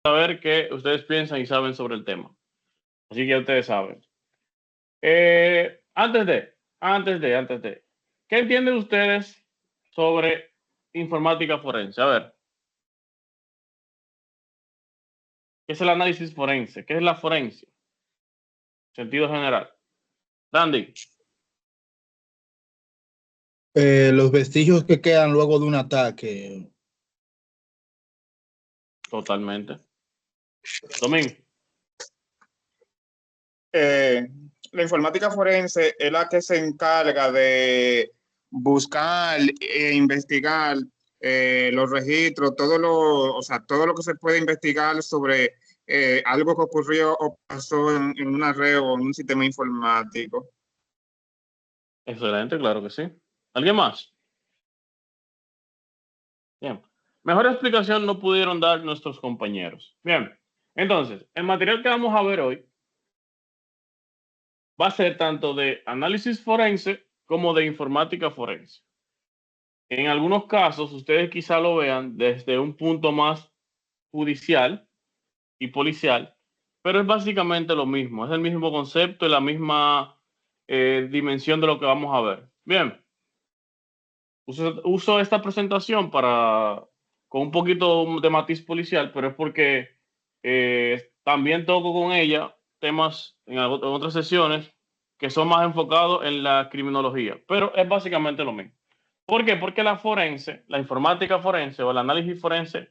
saber qué ustedes piensan y saben sobre el tema. Así que ya ustedes saben. Antes de, ¿qué entienden ustedes sobre informática forense? A ver, ¿qué es el análisis forense? ¿Qué es la forense? Sentido general. Randy, Los vestigios que quedan luego de un ataque. totalmente. Domingo, Eh, la informática forense es la que se encarga de buscar e investigar los registros, o sea, todo lo que se puede investigar sobre algo que ocurrió o pasó en una red o en un sistema informático. excelente, claro que sí. ¿Alguien más? Bien. Mejor explicación no pudieron dar nuestros compañeros. Bien. Entonces, el material que vamos a ver hoy va a ser tanto de análisis forense como de informática forense. En algunos casos, ustedes quizá lo vean desde un punto más judicial y policial, pero es básicamente lo mismo, es el mismo concepto y la misma dimensión de lo que vamos a ver. Bien, uso esta presentación con un poquito de matiz policial, pero es porque también toco con ella temas en otras sesiones que son más enfocados en la criminología, pero es básicamente lo mismo. ¿Por qué? Porque la forense, la informática forense o el análisis forense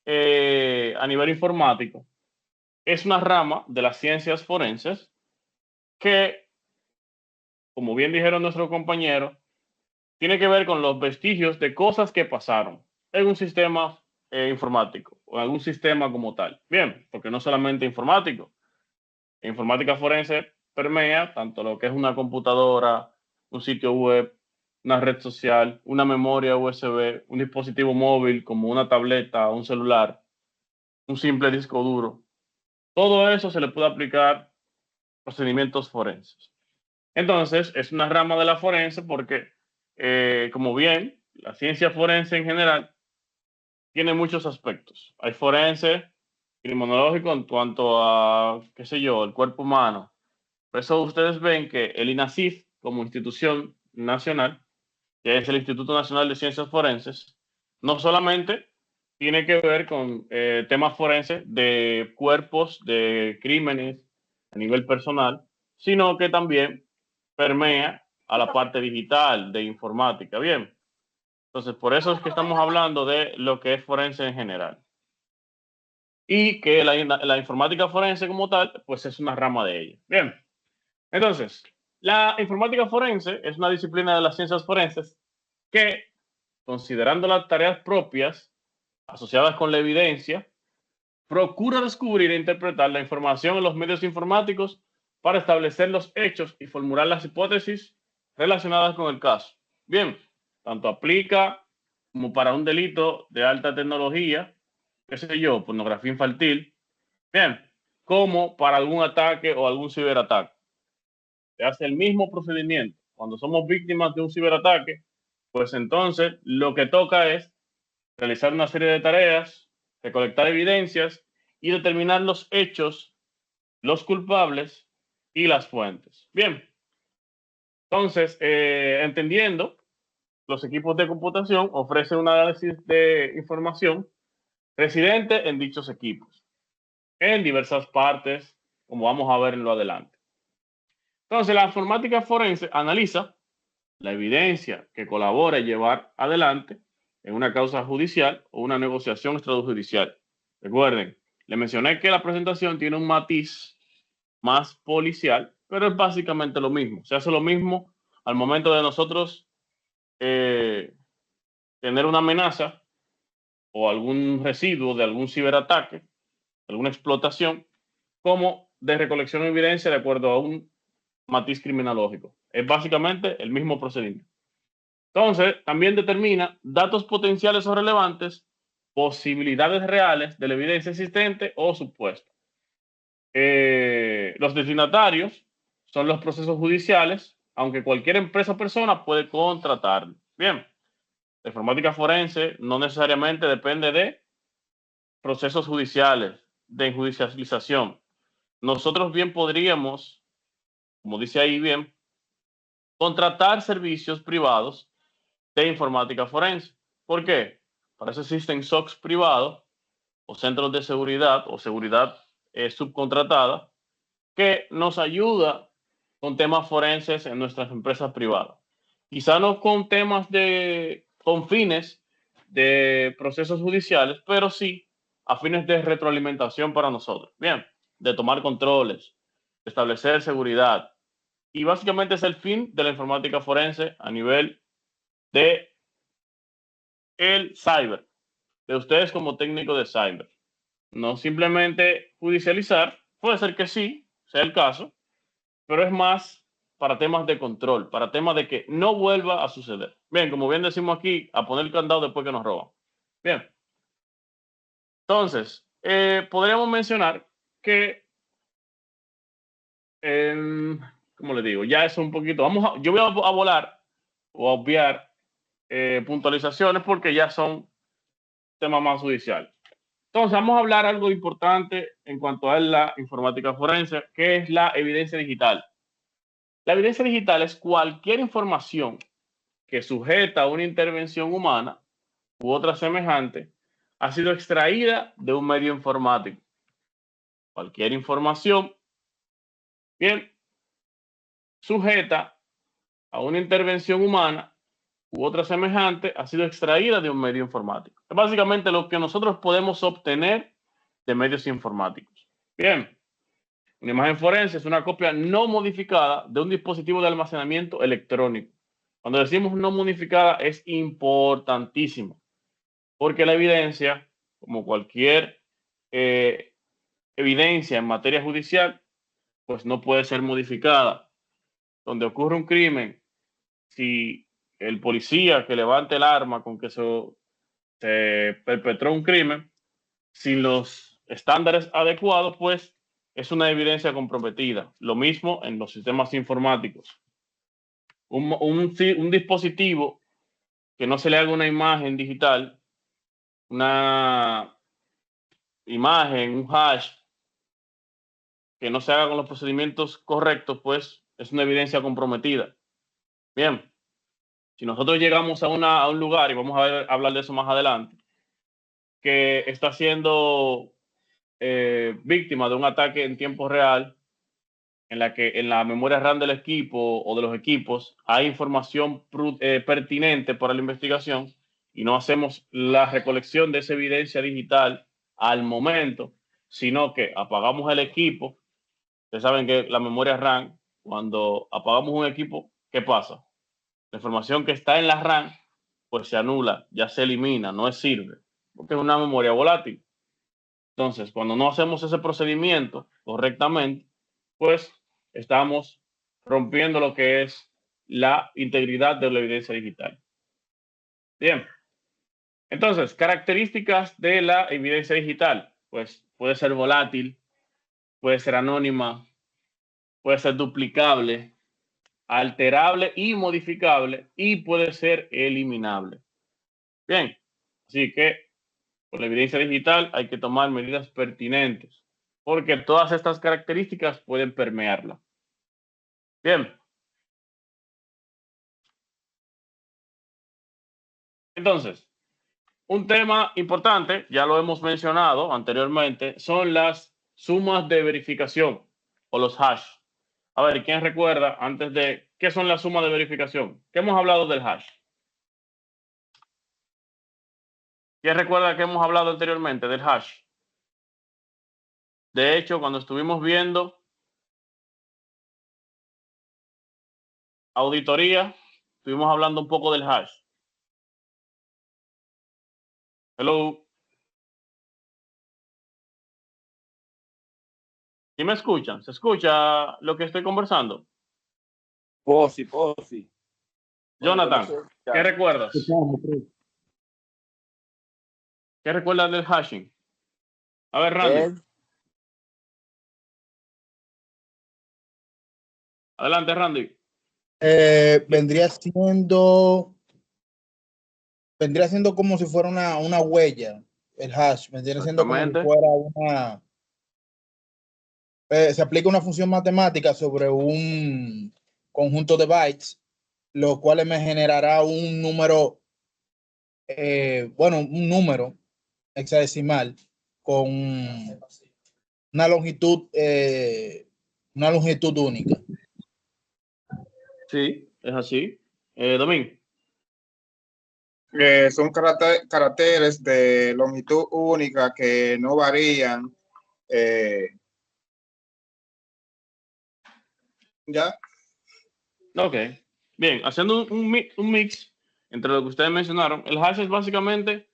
a nivel informático es una rama de las ciencias forenses que, como bien dijeron nuestros compañeros, tiene que ver con los vestigios de cosas que pasaron en un sistema informático o en algún sistema como tal. Bien, porque no solamente informático, informática forense permea tanto lo que es una computadora, un sitio web, una red social, una memoria USB, un dispositivo móvil como una tableta, un celular, un simple disco duro. Todo eso se le puede aplicar procedimientos forenses. Entonces, es una rama de la forense porque, como bien, la ciencia forense en general tiene muchos aspectos. Hay forense criminológico en cuanto a, qué sé yo, el cuerpo humano. Por eso ustedes ven que el INACIF, como institución nacional, que es el Instituto Nacional de Ciencias Forenses, no solamente tiene que ver con temas forenses de cuerpos, de crímenes a nivel personal, sino que también permea a la parte digital de informática. Bien, entonces por eso es que estamos hablando de lo que es forense en general. Y que la informática forense como tal, pues es una rama de ella. Bien, entonces, la informática forense es una disciplina de las ciencias forenses que, considerando las tareas propias asociadas con la evidencia, procura descubrir e interpretar la información en los medios informáticos para establecer los hechos y formular las hipótesis relacionadas con el caso. Bien, tanto aplica como para un delito de alta tecnología, qué sé yo, pornografía infantil, bien, como para algún ataque o algún ciberataque. Se hace el mismo procedimiento. Cuando somos víctimas de un ciberataque, pues entonces lo que toca es realizar una serie de tareas, recolectar evidencias y determinar los hechos, los culpables y las fuentes. Bien, entonces, entendiendo, los equipos de computación ofrecen un análisis de información residente en dichos equipos, en diversas partes, como vamos a ver en lo adelante. Entonces, la informática forense analiza la evidencia que colabora en llevar adelante en una causa judicial o una negociación extrajudicial. Recuerden, le mencioné que la presentación tiene un matiz más policial, pero es básicamente lo mismo. Se hace lo mismo al momento de nosotros eh, tener una amenaza o algún residuo de algún ciberataque, alguna explotación, como de recolección de evidencia de acuerdo a un matiz criminológico. Es básicamente el mismo procedimiento. Entonces, también determina datos potenciales o relevantes, posibilidades reales de la evidencia existente o supuesta. Los destinatarios son los procesos judiciales, aunque cualquier empresa o persona puede contratarlo. Bien, la informática forense no necesariamente depende de procesos judiciales. de judicialización. Nosotros bien podríamos, como dice ahí bien, contratar servicios privados de informática forense. ¿Por qué? Para eso existen SOCs privados o centros de seguridad o seguridad subcontratada que nos ayuda con temas forenses en nuestras empresas privadas. Quizá no con temas con fines de procesos judiciales, pero sí a fines de retroalimentación para nosotros. Bien, de tomar controles, de establecer seguridad. Y básicamente es el fin de la informática forense a nivel de el cyber, de ustedes como técnico de cyber. No simplemente judicializar, puede ser que sí, sea el caso, pero es más para temas de control, para temas de que no vuelva a suceder. Bien, como bien decimos aquí, a poner el candado después que nos roban. Bien. Entonces, podríamos mencionar que, ¿cómo le digo? Ya es un poquito, yo voy a volar o a obviar puntualizaciones porque ya son temas más judiciales. Entonces, vamos a hablar algo importante en cuanto a la informática forense, que es la evidencia digital. La evidencia digital es cualquier información que sujeta a una intervención humana u otra semejante ha sido extraída de un medio informático. Cualquier información, bien, sujeta a una intervención humana u otra semejante ha sido extraída de un medio informático. Es básicamente lo que nosotros podemos obtener de medios informáticos. Bien, una imagen forense es una copia no modificada de un dispositivo de almacenamiento electrónico. Cuando decimos no modificada es importantísimo, porque la evidencia, como cualquier evidencia en materia judicial, pues no puede ser modificada. Donde ocurre un crimen, si el policía que levante el arma con que se perpetró un crimen, sin los estándares adecuados, pues es una evidencia comprometida. Lo mismo en los sistemas informáticos. Un dispositivo que no se le haga una imagen digital, una imagen, un hash, que no se haga con los procedimientos correctos, pues es una evidencia comprometida. Bien, si nosotros llegamos a un lugar, y vamos a hablar de eso más adelante, que está siendo víctima de un ataque en tiempo real, en la que en la memoria RAM del equipo o de los equipos hay información pertinente para la investigación y no hacemos la recolección de esa evidencia digital al momento, sino que apagamos el equipo. Ustedes saben que la memoria RAM, cuando apagamos un equipo, ¿qué pasa? La información que está en la RAM, pues se anula, ya se elimina, no sirve, porque es una memoria volátil. Entonces, cuando no hacemos ese procedimiento correctamente, pues estamos rompiendo lo que es la integridad de la evidencia digital. Bien. Entonces, características de la evidencia digital. Pues puede ser volátil, puede ser anónima, puede ser duplicable, alterable y modificable, y puede ser eliminable. Bien, así que con la evidencia digital hay que tomar medidas pertinentes, porque todas estas características pueden permearla. Bien. Entonces, un tema importante, ya lo hemos mencionado anteriormente, son las sumas de verificación o los hash. A ver, ¿quién recuerda antes de qué son las sumas de verificación? ¿Qué hemos hablado del hash? ¿Quién recuerda que hemos hablado anteriormente del hash? De hecho, cuando estuvimos viendo auditoría, estuvimos hablando un poco del hash. Hello. ¿Sí me escuchan? ¿Se escucha lo que estoy conversando? Posi. Jonathan, ¿qué recuerdas? ¿Qué recuerdas del hashing? A ver, Randy. Adelante, Randy. Vendría siendo como si fuera una huella, el hash, vendría siendo como si fuera se aplica una función matemática sobre un conjunto de bytes, lo cual me generará un número, un número hexadecimal con una longitud única. Sí, es así. Domín. Son caracteres de longitud única que no varían. ¿Ya? Ok. Bien, haciendo un mix entre lo que ustedes mencionaron, el hash es básicamente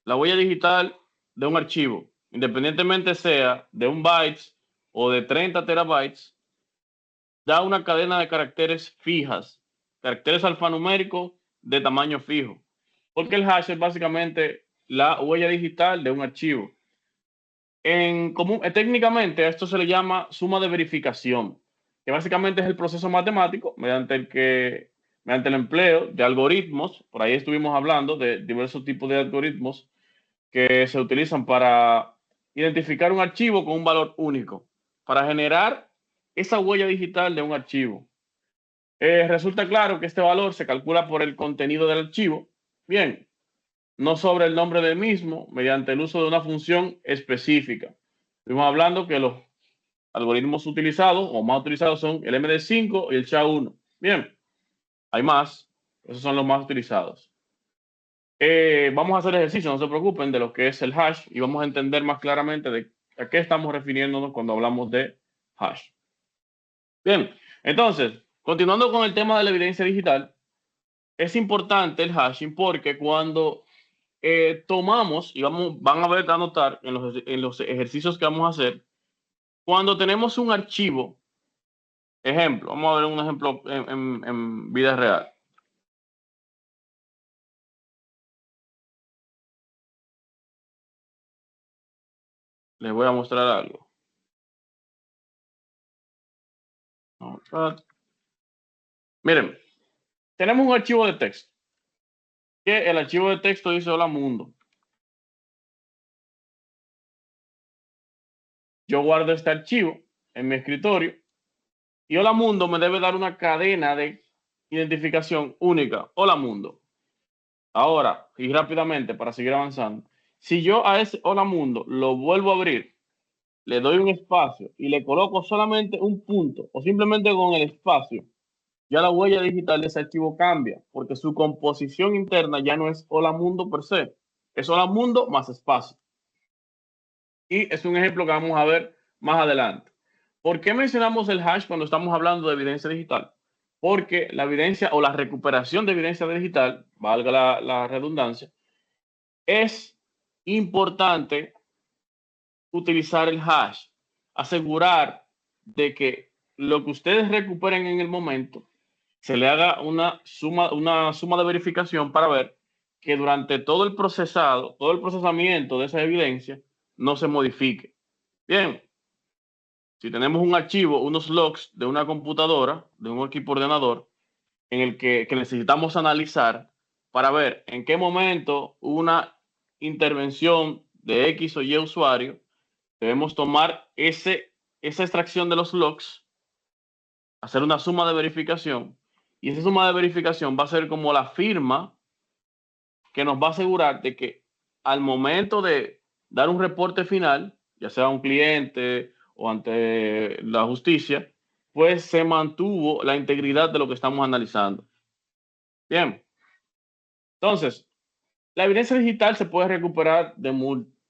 la huella digital de un archivo, independientemente sea de un bytes o de 30 terabytes, da una cadena de caracteres fijas, caracteres alfanuméricos de tamaño fijo, porque el hash es básicamente la huella digital de un archivo. Técnicamente a esto se le llama suma de verificación, que básicamente es el proceso matemático mediante el empleo de algoritmos. Por ahí estuvimos hablando de diversos tipos de algoritmos que se utilizan para identificar un archivo con un valor único, para generar esa huella digital de un archivo. Resulta claro que este valor se calcula por el contenido del archivo, bien, no sobre el nombre del mismo, mediante el uso de una función específica. Estuvimos hablando que los algoritmos utilizados o más utilizados son el MD5 y el SHA-1. Bien, hay más, esos son los más utilizados. Vamos a hacer ejercicio, no se preocupen, de lo que es el hash y vamos a entender más claramente de a qué estamos refiriéndonos cuando hablamos de hash. Bien, entonces, continuando con el tema de la evidencia digital, es importante el hashing porque cuando tomamos, y van a ver, a notar en los ejercicios que vamos a hacer, cuando tenemos un archivo, ejemplo, vamos a ver un ejemplo en vida real. Les voy a mostrar algo. Miren, tenemos un archivo de texto. Que el archivo de texto dice hola mundo. Yo guardo este archivo en mi escritorio y hola mundo me debe dar una cadena de identificación única. Hola mundo. Ahora, y rápidamente para seguir avanzando, si yo a ese hola mundo lo vuelvo a abrir, le doy un espacio y le coloco solamente un punto o simplemente con el espacio, ya la huella digital de ese archivo cambia porque su composición interna ya no es hola mundo per se, es hola mundo más espacio. Y es un ejemplo que vamos a ver más adelante. ¿Por qué mencionamos el hash cuando estamos hablando de evidencia digital? Porque la evidencia o la recuperación de evidencia digital, valga la redundancia, es importante utilizar el hash, asegurar de que lo que ustedes recuperen en el momento se le haga una suma de verificación para ver que durante todo el procesamiento de esa evidencia no se modifique. Bien, si tenemos un archivo, unos logs de una computadora, de un equipo ordenador, en el que necesitamos analizar para ver en qué momento una intervención de X o Y usuario, debemos tomar esa extracción de los logs, hacer una suma de verificación, y esa suma de verificación va a ser como la firma que nos va a asegurar de que al momento de dar un reporte final, ya sea a un cliente o ante la justicia, pues se mantuvo la integridad de lo que estamos analizando. Bien, entonces, la evidencia digital se puede recuperar de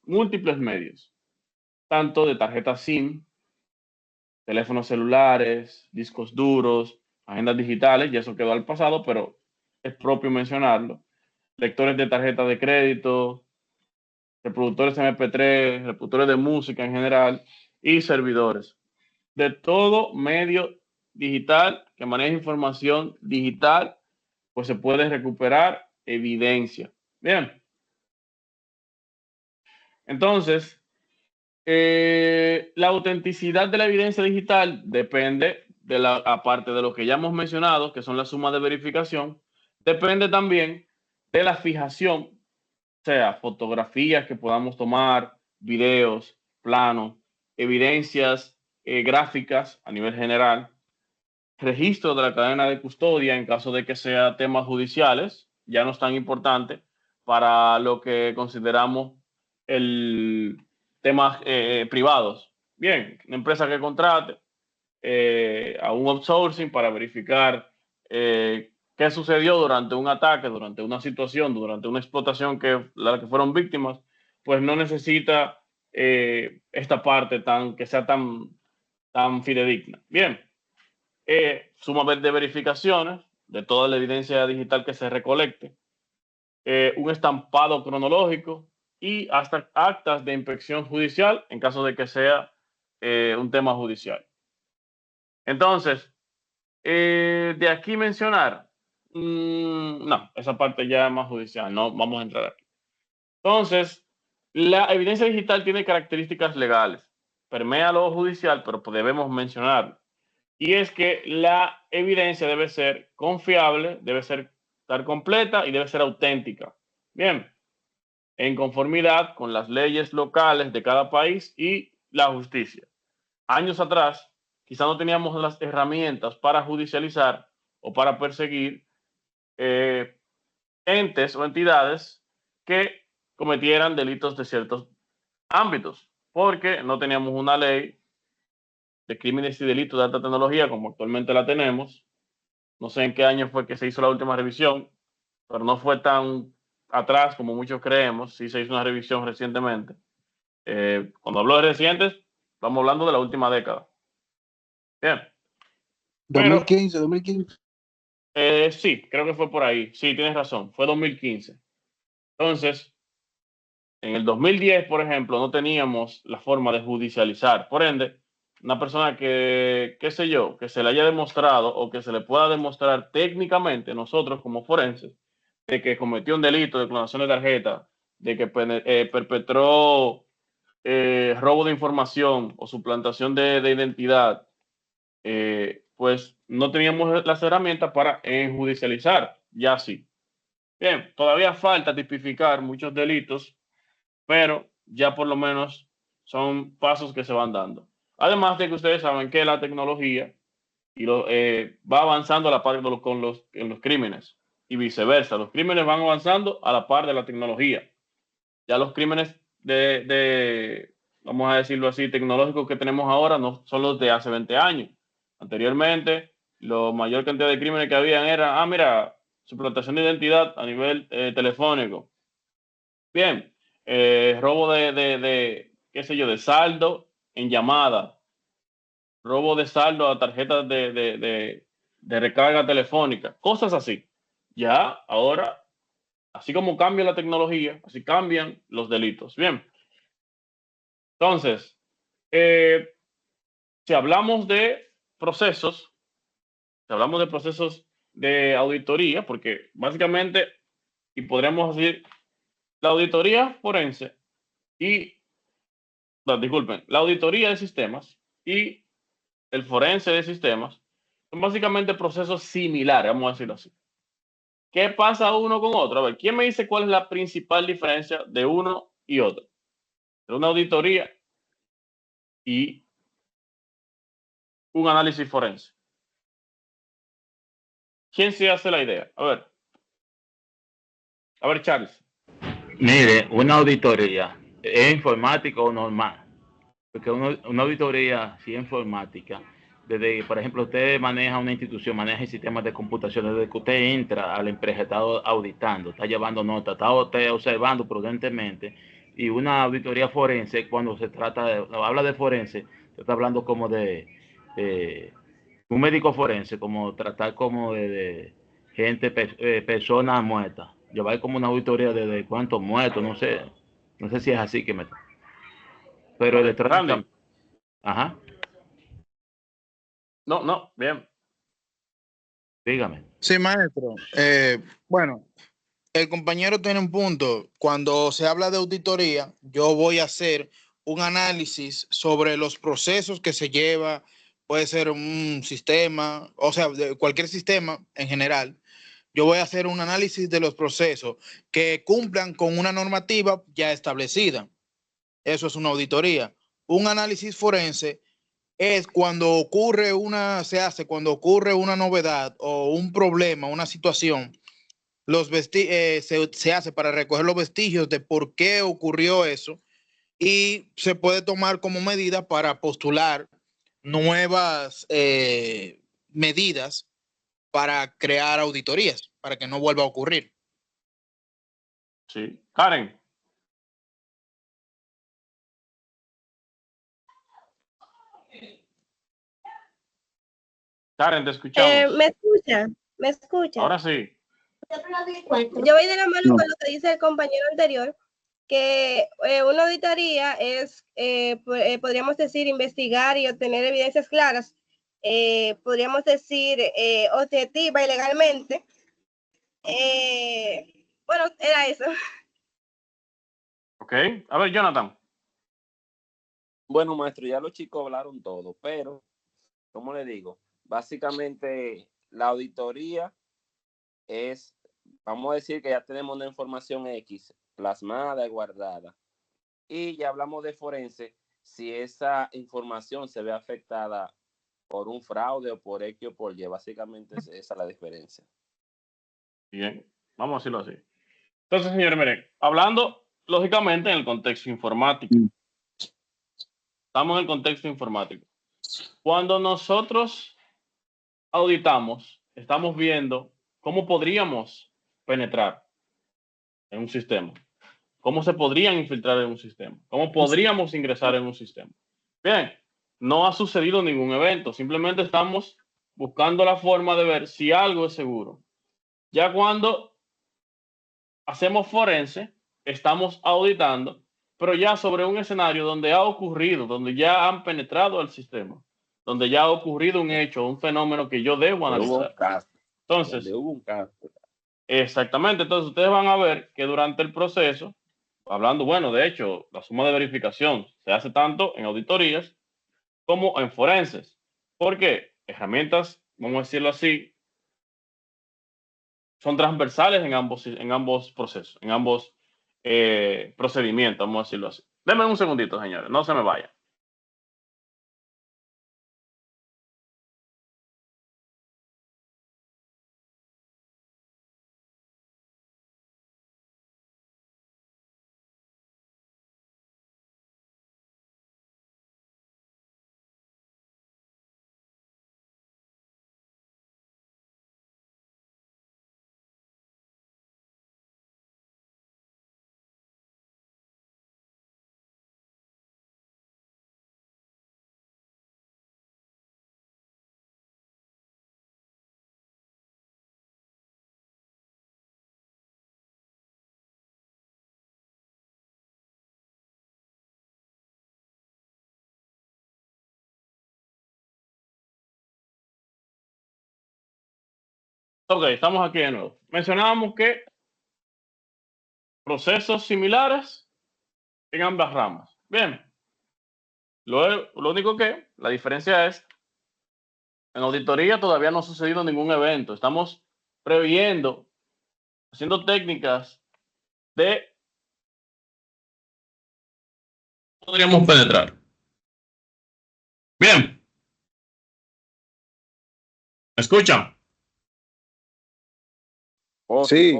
múltiples medios, tanto de tarjetas SIM, teléfonos celulares, discos duros, agendas digitales, ya eso quedó al pasado, pero es propio mencionarlo, lectores de tarjeta de crédito, reproductores MP3, reproductores de música en general y servidores. De todo medio digital que maneja información digital, pues se puede recuperar evidencia. Bien. Entonces, la autenticidad de la evidencia digital depende de aparte de lo que ya hemos mencionado, que son las sumas de verificación, depende también de la fijación, sea fotografías que podamos tomar, videos, planos, evidencias gráficas a nivel general, registro de la cadena de custodia en caso de que sea temas judiciales, ya no es tan importante para lo que consideramos el temas privados. Bien, una empresa que contrate a un outsourcing para verificar qué sucedió durante un ataque, durante una situación, durante una explotación que la que fueron víctimas, pues no necesita esta parte que sea tan fidedigna. Bien, suma de verificaciones de toda la evidencia digital que se recolecte, un estampado cronológico y hasta actas de inspección judicial en caso de que sea un tema judicial. Entonces, de aquí mencionar, no, esa parte ya es más judicial, no vamos a entrar aquí. Entonces, la evidencia digital tiene características legales, permea lo judicial, pero debemos mencionarlo. Y es que la evidencia debe ser confiable, debe estar completa y debe ser auténtica. Bien, en conformidad con las leyes locales de cada país y la justicia. Años atrás, quizá no teníamos las herramientas para judicializar o para perseguir entes o entidades que cometieran delitos de ciertos ámbitos, porque no teníamos una ley de crímenes y delitos de alta tecnología como actualmente la tenemos. No sé en qué año fue que se hizo la última revisión, pero no fue tan atrás como muchos creemos. Sí se hizo una revisión recientemente. Cuando hablo de recientes, estamos hablando de la última década. Bien. 2015, 2015. Sí, creo que fue por ahí. Sí, tienes razón. Fue 2015. Entonces, en el 2010, por ejemplo, no teníamos la forma de judicializar. Por ende, una persona que, qué sé yo, que se le haya demostrado o que se le pueda demostrar técnicamente, nosotros como forenses, de que cometió un delito de clonación de tarjeta, de que perpetró robo de información o suplantación de identidad, pues no teníamos las herramientas para judicializar. Ya sí. Bien, todavía falta tipificar muchos delitos, pero ya por lo menos son pasos que se van dando. Además de que ustedes saben que la tecnología va avanzando a la par en los crímenes y viceversa. Los crímenes van avanzando a la par de la tecnología. Ya los crímenes vamos a decirlo así, tecnológicos que tenemos ahora no son los de hace 20 años. Anteriormente, la mayor cantidad de crímenes que habían era, mira, suplantación de identidad a nivel telefónico. Bien, robo qué sé yo, de saldo en llamada, robo de saldo a tarjetas de recarga telefónica, cosas así. Ya ahora, así como cambia la tecnología, así cambian los delitos. Bien, entonces, si hablamos de procesos, de auditoría, porque básicamente, y podríamos decir, la auditoría forense y no, disculpen, la auditoría de sistemas y el forense de sistemas son básicamente procesos similares, vamos a decirlo así. ¿Qué pasa uno con otro? A ver, ¿quién me dice cuál es la principal diferencia de uno y otro? De una auditoría y un análisis forense. ¿Quién se hace la idea? A ver, Charles. Mire, una auditoría, ¿es informática o normal? Porque una auditoría, si es informática, desde, por ejemplo, usted maneja una institución, maneja el sistema de computación, desde que usted entra a la empresa, está auditando, está llevando notas, está usted observando prudentemente, y una auditoría forense, cuando se trata habla de forense, se está hablando como de un médico forense, como tratar como de gente, personas muertas, llevar como una auditoría de cuántos muertos, no sé si es así que me... Pero electrónicamente. Ajá. No, bien. Dígame. Sí, maestro. Bueno, el compañero tiene un punto. Cuando se habla de auditoría, yo voy a hacer un análisis sobre los procesos que se lleva, puede ser un sistema, o sea, de cualquier sistema en general. Yo voy a hacer un análisis de los procesos que cumplan con una normativa ya establecida. Eso es una auditoría. Un análisis forense es cuando ocurre cuando ocurre una novedad o un problema, una situación, se hace para recoger los vestigios de por qué ocurrió eso y se puede tomar como medida para postular nuevas medidas para crear auditorías, para que no vuelva a ocurrir. Sí. Karen. Karen, te escuchamos. ¿Me escuchan? ¿Me escuchan? Ahora sí. Yo voy de la mano con lo que dice el compañero anterior, que una auditoría es, podríamos decir, investigar y obtener evidencias claras, podríamos decir, objetiva y legalmente. Bueno, era eso. Ok. A ver, Jonathan. Bueno, maestro, ya los chicos hablaron todo, pero, ¿cómo le digo? Básicamente, la auditoría es, vamos a decir que ya tenemos una información X plasmada y guardada. Y ya hablamos de forense, si esa información se ve afectada por un fraude o por X o por Y. Básicamente esa es la diferencia. Bien, vamos a decirlo así. Entonces, señores, miren, hablando lógicamente en el contexto informático. Estamos en el contexto informático. Cuando nosotros auditamos, estamos viendo cómo podríamos penetrar en un sistema, cómo se podrían infiltrar en un sistema, cómo podríamos ingresar en un sistema. Bien, no ha sucedido ningún evento, simplemente estamos buscando la forma de ver si algo es seguro. Ya cuando hacemos forense, estamos auditando, pero ya sobre un escenario donde ha ocurrido, donde ya han penetrado al sistema, donde ya ha ocurrido un hecho, un fenómeno que yo debo analizar. Entonces, hubo un caso. Exactamente, entonces ustedes van a ver que durante el proceso, hablando, bueno, de hecho, la suma de verificación se hace tanto en auditorías como en forenses. ¿Por qué? Herramientas, vamos a decirlo así, son transversales en ambos procesos, en ambos procedimientos, vamos a decirlo así. Denme un segundito, señores, no se me vayan. Ok, estamos aquí de nuevo. Mencionábamos que procesos similares en ambas ramas. Bien. Lo único que, la diferencia es, en auditoría todavía no ha sucedido ningún evento. Estamos previendo, haciendo técnicas de podríamos penetrar. Bien. ¿Me escuchan? Sí.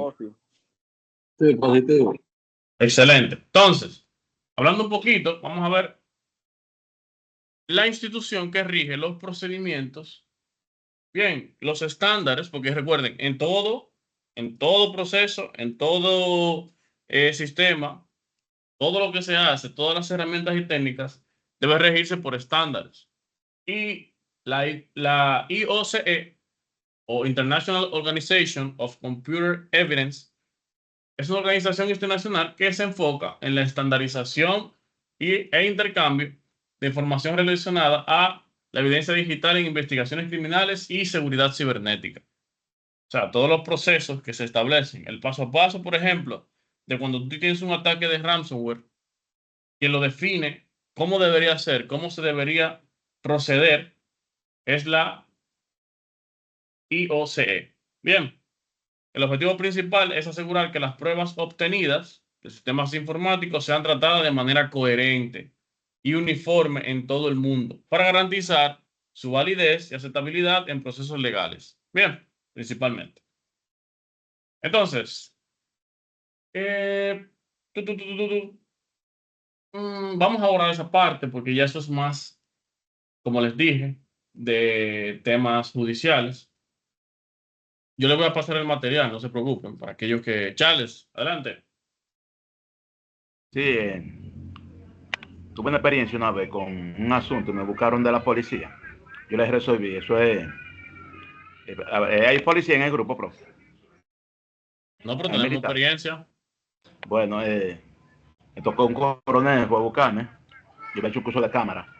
Sí, positivo. Excelente. Entonces, hablando un poquito, vamos a ver la institución que rige los procedimientos. Bien, los estándares, porque recuerden, en todo proceso, en todo sistema, todo lo que se hace, todas las herramientas y técnicas debe regirse por estándares. Y la IOCE, o International Organization of Computer Evidence, es una organización internacional que se enfoca en la estandarización e intercambio de información relacionada a la evidencia digital en investigaciones criminales y seguridad cibernética. O sea, todos los procesos que se establecen, el paso a paso, por ejemplo, de cuando tú tienes un ataque de ransomware, quien lo define, cómo debería ser, cómo se debería proceder, es la IOCE. Bien, el objetivo principal es asegurar que las pruebas obtenidas de sistemas informáticos sean tratadas de manera coherente y uniforme en todo el mundo para garantizar su validez y aceptabilidad en procesos legales. Bien, principalmente. Entonces, vamos a abordar esa parte porque ya eso es más, como les dije, de temas judiciales. Yo les voy a pasar el material, no se preocupen, para aquellos que... Charles, adelante. Sí, tuve una experiencia una vez con un asunto, me buscaron de la policía. Yo les resolví, eso es... hay policía en el grupo, profe. No, pero Hay tenemos militar. experiencia. Bueno, me tocó un coronel fue a buscarme. Yo me he hecho un curso de cámara.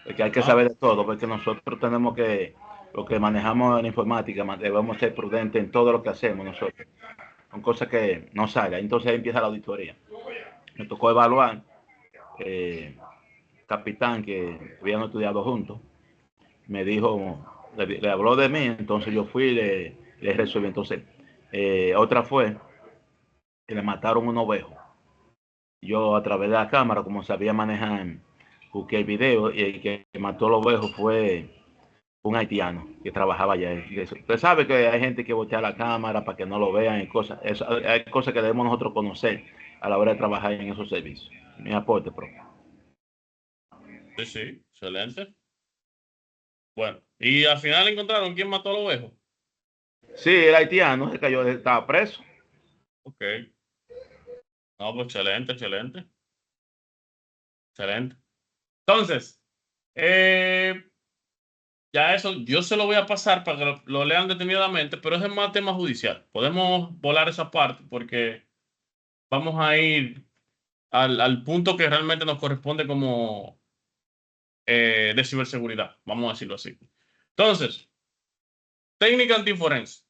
Porque hay que saber de todo, porque nosotros tenemos que, lo que manejamos en informática, debemos ser prudentes en todo lo que hacemos nosotros. Son cosas que no salgan. Entonces ahí empieza la auditoría. Me tocó evaluar, capitán, que habíamos estudiado juntos, me dijo, le habló de mí, entonces yo fui y le resolví. Entonces, otra fue que le mataron un ovejo. Yo a través de la cámara, como sabía manejar, busqué el video y el que mató el ovejo fue un haitiano que trabajaba allá. Usted sabe que hay gente que voltea la cámara para que no lo vean y cosas. Hay cosas que debemos nosotros conocer a la hora de trabajar en esos servicios. Mi aporte, profe. Sí, sí, excelente. Bueno, y al final encontraron quién mató al ovejo. Sí, el haitiano se cayó, estaba preso. Ok. No, pues excelente, excelente. Excelente. Entonces, ya eso yo se lo voy a pasar para que lo lean detenidamente, pero es más tema judicial. Podemos volar esa parte porque vamos a ir al punto que realmente nos corresponde como de ciberseguridad, vamos a decirlo así. Entonces, técnica antiforense.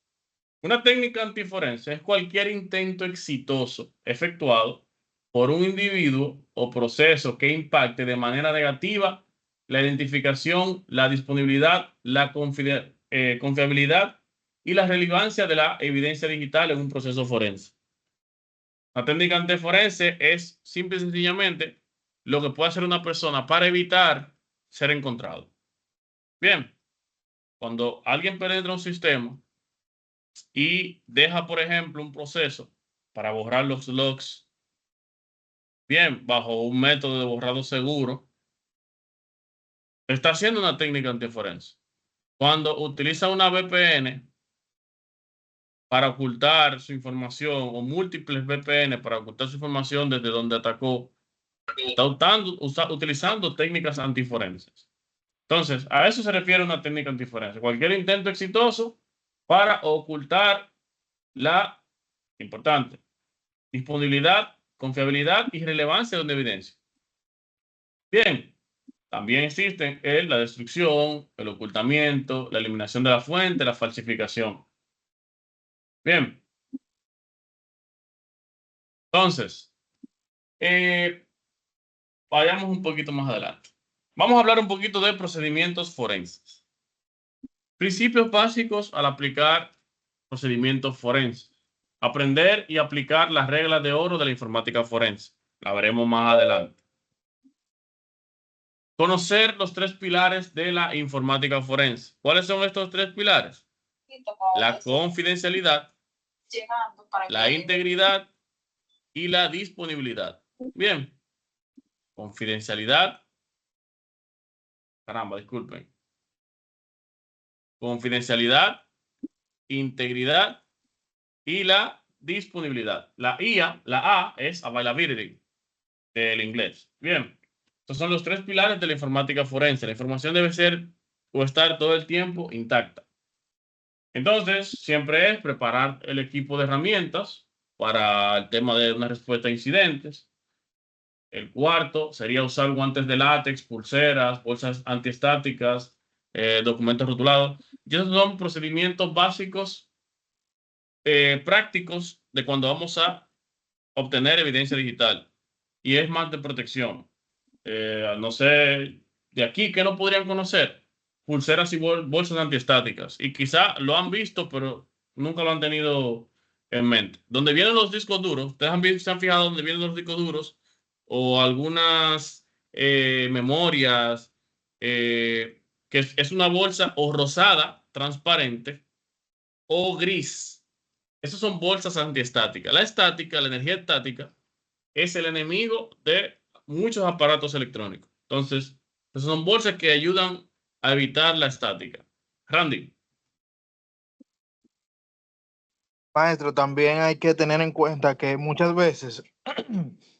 Una técnica antiforense es cualquier intento exitoso efectuado por un individuo o proceso que impacte de manera negativa la identificación, la disponibilidad, la confiabilidad y la relevancia de la evidencia digital en un proceso forense. La técnica antiforense es simple y sencillamente lo que puede hacer una persona para evitar ser encontrado. Bien, cuando alguien penetra un sistema y deja, por ejemplo, un proceso para borrar los logs, bien, bajo un método de borrado seguro, está haciendo una técnica antiforense. Cuando utiliza una VPN para ocultar su información o múltiples VPN para ocultar su información desde donde atacó, está utilizando técnicas antiforenses. Entonces, a eso se refiere una técnica antiforense. Cualquier intento exitoso para ocultar la, importante, disponibilidad, confiabilidad y relevancia de una evidencia. Bien, también existen la destrucción, el ocultamiento, la eliminación de la fuente, la falsificación. Bien. Entonces, vayamos un poquito más adelante. Vamos a hablar un poquito de procedimientos forenses. Principios básicos al aplicar procedimientos forenses. Aprender y aplicar las reglas de oro de la informática forense. La veremos más adelante. Conocer los tres pilares de la informática forense. ¿Cuáles son estos tres pilares? La confidencialidad, la integridad y la disponibilidad. Bien. Confidencialidad. Caramba, disculpen. Confidencialidad, integridad y la disponibilidad. La A es availability del inglés. Bien. Estos son los tres pilares de la informática forense. La información debe ser o estar todo el tiempo intacta. Entonces, siempre es preparar el equipo de herramientas para el tema de una respuesta a incidentes. El cuarto sería usar guantes de látex, pulseras, bolsas antiestáticas, documentos rotulados. Y esos son procedimientos básicos prácticos de cuando vamos a obtener evidencia digital. Y es más de protección. No sé, de aquí, ¿qué no podrían conocer? Pulseras y bolsas antiestáticas. Y quizá lo han visto, pero nunca lo han tenido en mente. Donde vienen los discos duros, ¿ustedes se han fijado dónde vienen los discos duros? O algunas memorias, que es una bolsa o rosada, transparente, o gris. Esas son bolsas antiestáticas. La estática, la energía estática, es el enemigo de muchos aparatos electrónicos. Entonces, esas son bolsas que ayudan a evitar la estática. Randy. Maestro, también hay que tener en cuenta que muchas veces,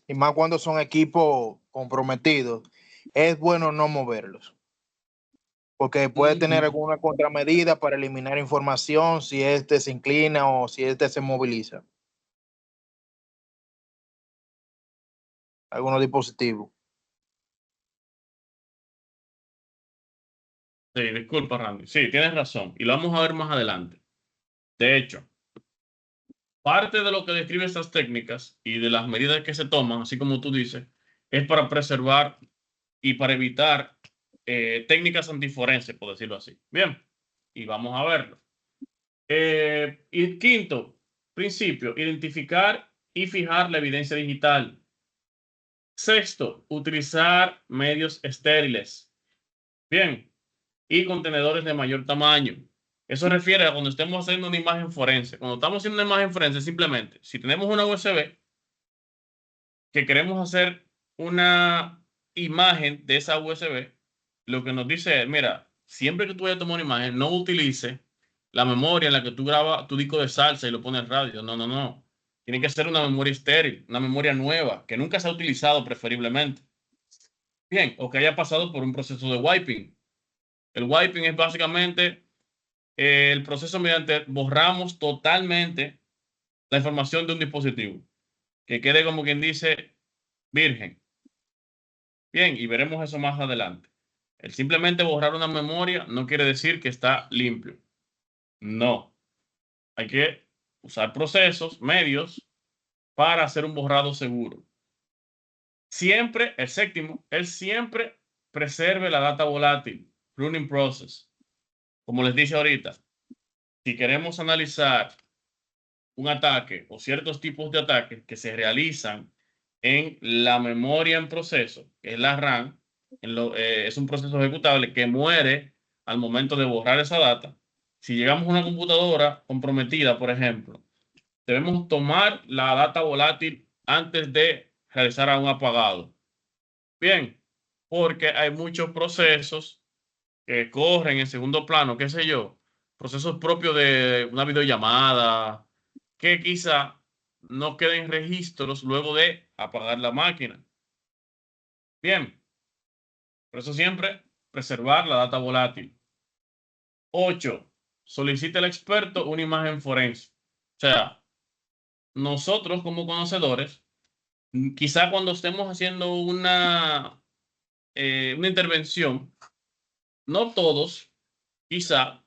y más cuando son equipos comprometidos, es bueno no moverlos, porque puede tener alguna contramedida para eliminar información si este se inclina o si este se moviliza. Algunos dispositivos. Sí, disculpa, Randy. Sí, tienes razón. Y lo vamos a ver más adelante. De hecho, parte de lo que describe estas técnicas y de las medidas que se toman, así como tú dices, es para preservar y para evitar técnicas antiforenses, por decirlo así. Bien, y vamos a verlo. Y quinto principio, identificar y fijar la evidencia digital. Sexto, utilizar medios estériles. Bien, y contenedores de mayor tamaño. Eso refiere a cuando estemos haciendo una imagen forense. Cuando estamos haciendo una imagen forense, simplemente, si tenemos una USB que queremos hacer una imagen de esa USB, lo que nos dice es, mira, siempre que tú vayas a tomar una imagen, no utilice la memoria en la que tú grabas tu disco de salsa y lo pones radio. No, no, no. Tiene que ser una memoria estéril, una memoria nueva, que nunca se ha utilizado preferiblemente. Bien, o que haya pasado por un proceso de wiping. El wiping es básicamente el proceso mediante borramos totalmente la información de un dispositivo, que quede como quien dice virgen. Bien, y veremos eso más adelante. El simplemente borrar una memoria no quiere decir que está limpio. No. Hay que usar procesos, medios, para hacer un borrado seguro. Siempre, el séptimo, él siempre preserve la data volátil, running process. Como les dije ahorita, si queremos analizar un ataque o ciertos tipos de ataques que se realizan en la memoria en proceso, que es la RAM, es un proceso ejecutable que muere al momento de borrar esa data. Si llegamos a una computadora comprometida, por ejemplo, debemos tomar la data volátil antes de realizar un apagado. Bien, porque hay muchos procesos que corren en segundo plano, qué sé yo, procesos propios de una videollamada, que quizá no queden registros luego de apagar la máquina. Bien, por eso siempre preservar la data volátil. 8. Solicita al experto una imagen forense. O sea, nosotros como conocedores, quizá cuando estemos haciendo una intervención, no todos quizá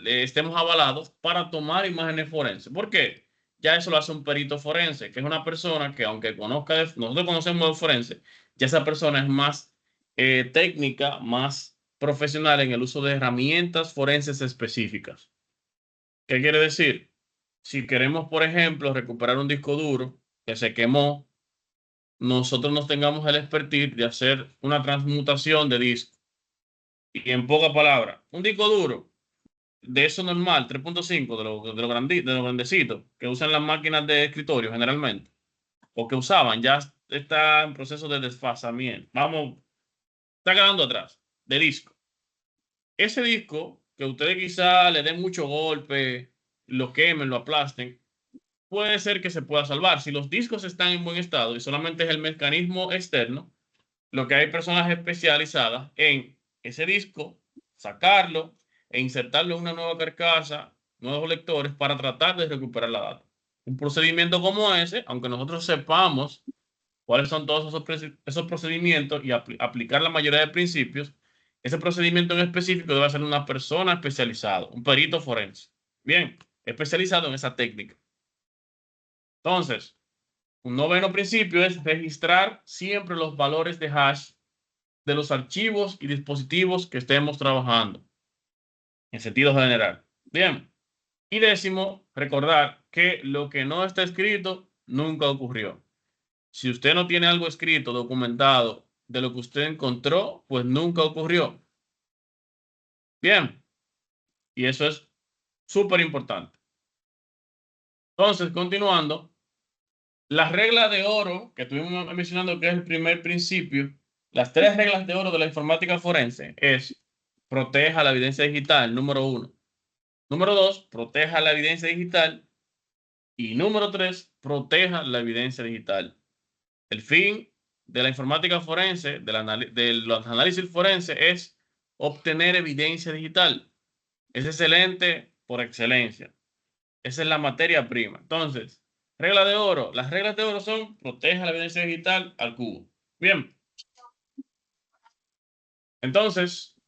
estemos avalados para tomar imágenes forenses. ¿Por qué? Ya eso lo hace un perito forense, que es una persona que aunque nosotros conocemos de forense, ya esa persona es más técnica, más profesional en el uso de herramientas forenses específicas. ¿Qué quiere decir? Si queremos, por ejemplo, recuperar un disco duro que se quemó, nosotros nos tengamos el expertise de hacer una transmutación de disco. Y en pocas palabras, un disco duro de eso normal, 3.5, de lo grandecito, que usan las máquinas de escritorio generalmente, o que usaban, ya está en proceso de desfasamiento. Está quedando atrás, de disco. Ese disco, que ustedes quizá le den mucho golpe, lo quemen, lo aplasten, puede ser que se pueda salvar. Si los discos están en buen estado y solamente es el mecanismo externo, lo que hay personas especializadas en ese disco, sacarlo e insertarlo en una nueva carcasa, nuevos lectores para tratar de recuperar la data. Un procedimiento como ese, aunque nosotros sepamos cuáles son todos esos procedimientos y aplicar la mayoría de principios, ese procedimiento en específico debe ser una persona especializada, un perito forense. Bien, especializado en esa técnica. Entonces, un noveno principio es registrar siempre los valores de hash de los archivos y dispositivos que estemos trabajando en sentido general. Bien. Y décimo, recordar que lo que no está escrito nunca ocurrió. Si usted no tiene algo escrito, documentado de lo que usted encontró, pues nunca ocurrió. Bien. Y eso es súper importante. Entonces, continuando, las reglas de oro que estuvimos mencionando, que es el primer principio, las 3 reglas de oro de la informática forense es: proteja la evidencia digital, número 1. Número 2, proteja la evidencia digital. Y número 3, proteja la evidencia digital. El fin de la informática forense, de los análisis forenses, es obtener evidencia digital. Es excelente por excelencia. Esa es la materia prima. Entonces, regla de oro. Las reglas de oro son: proteja la evidencia digital al cubo. Bien. Entonces,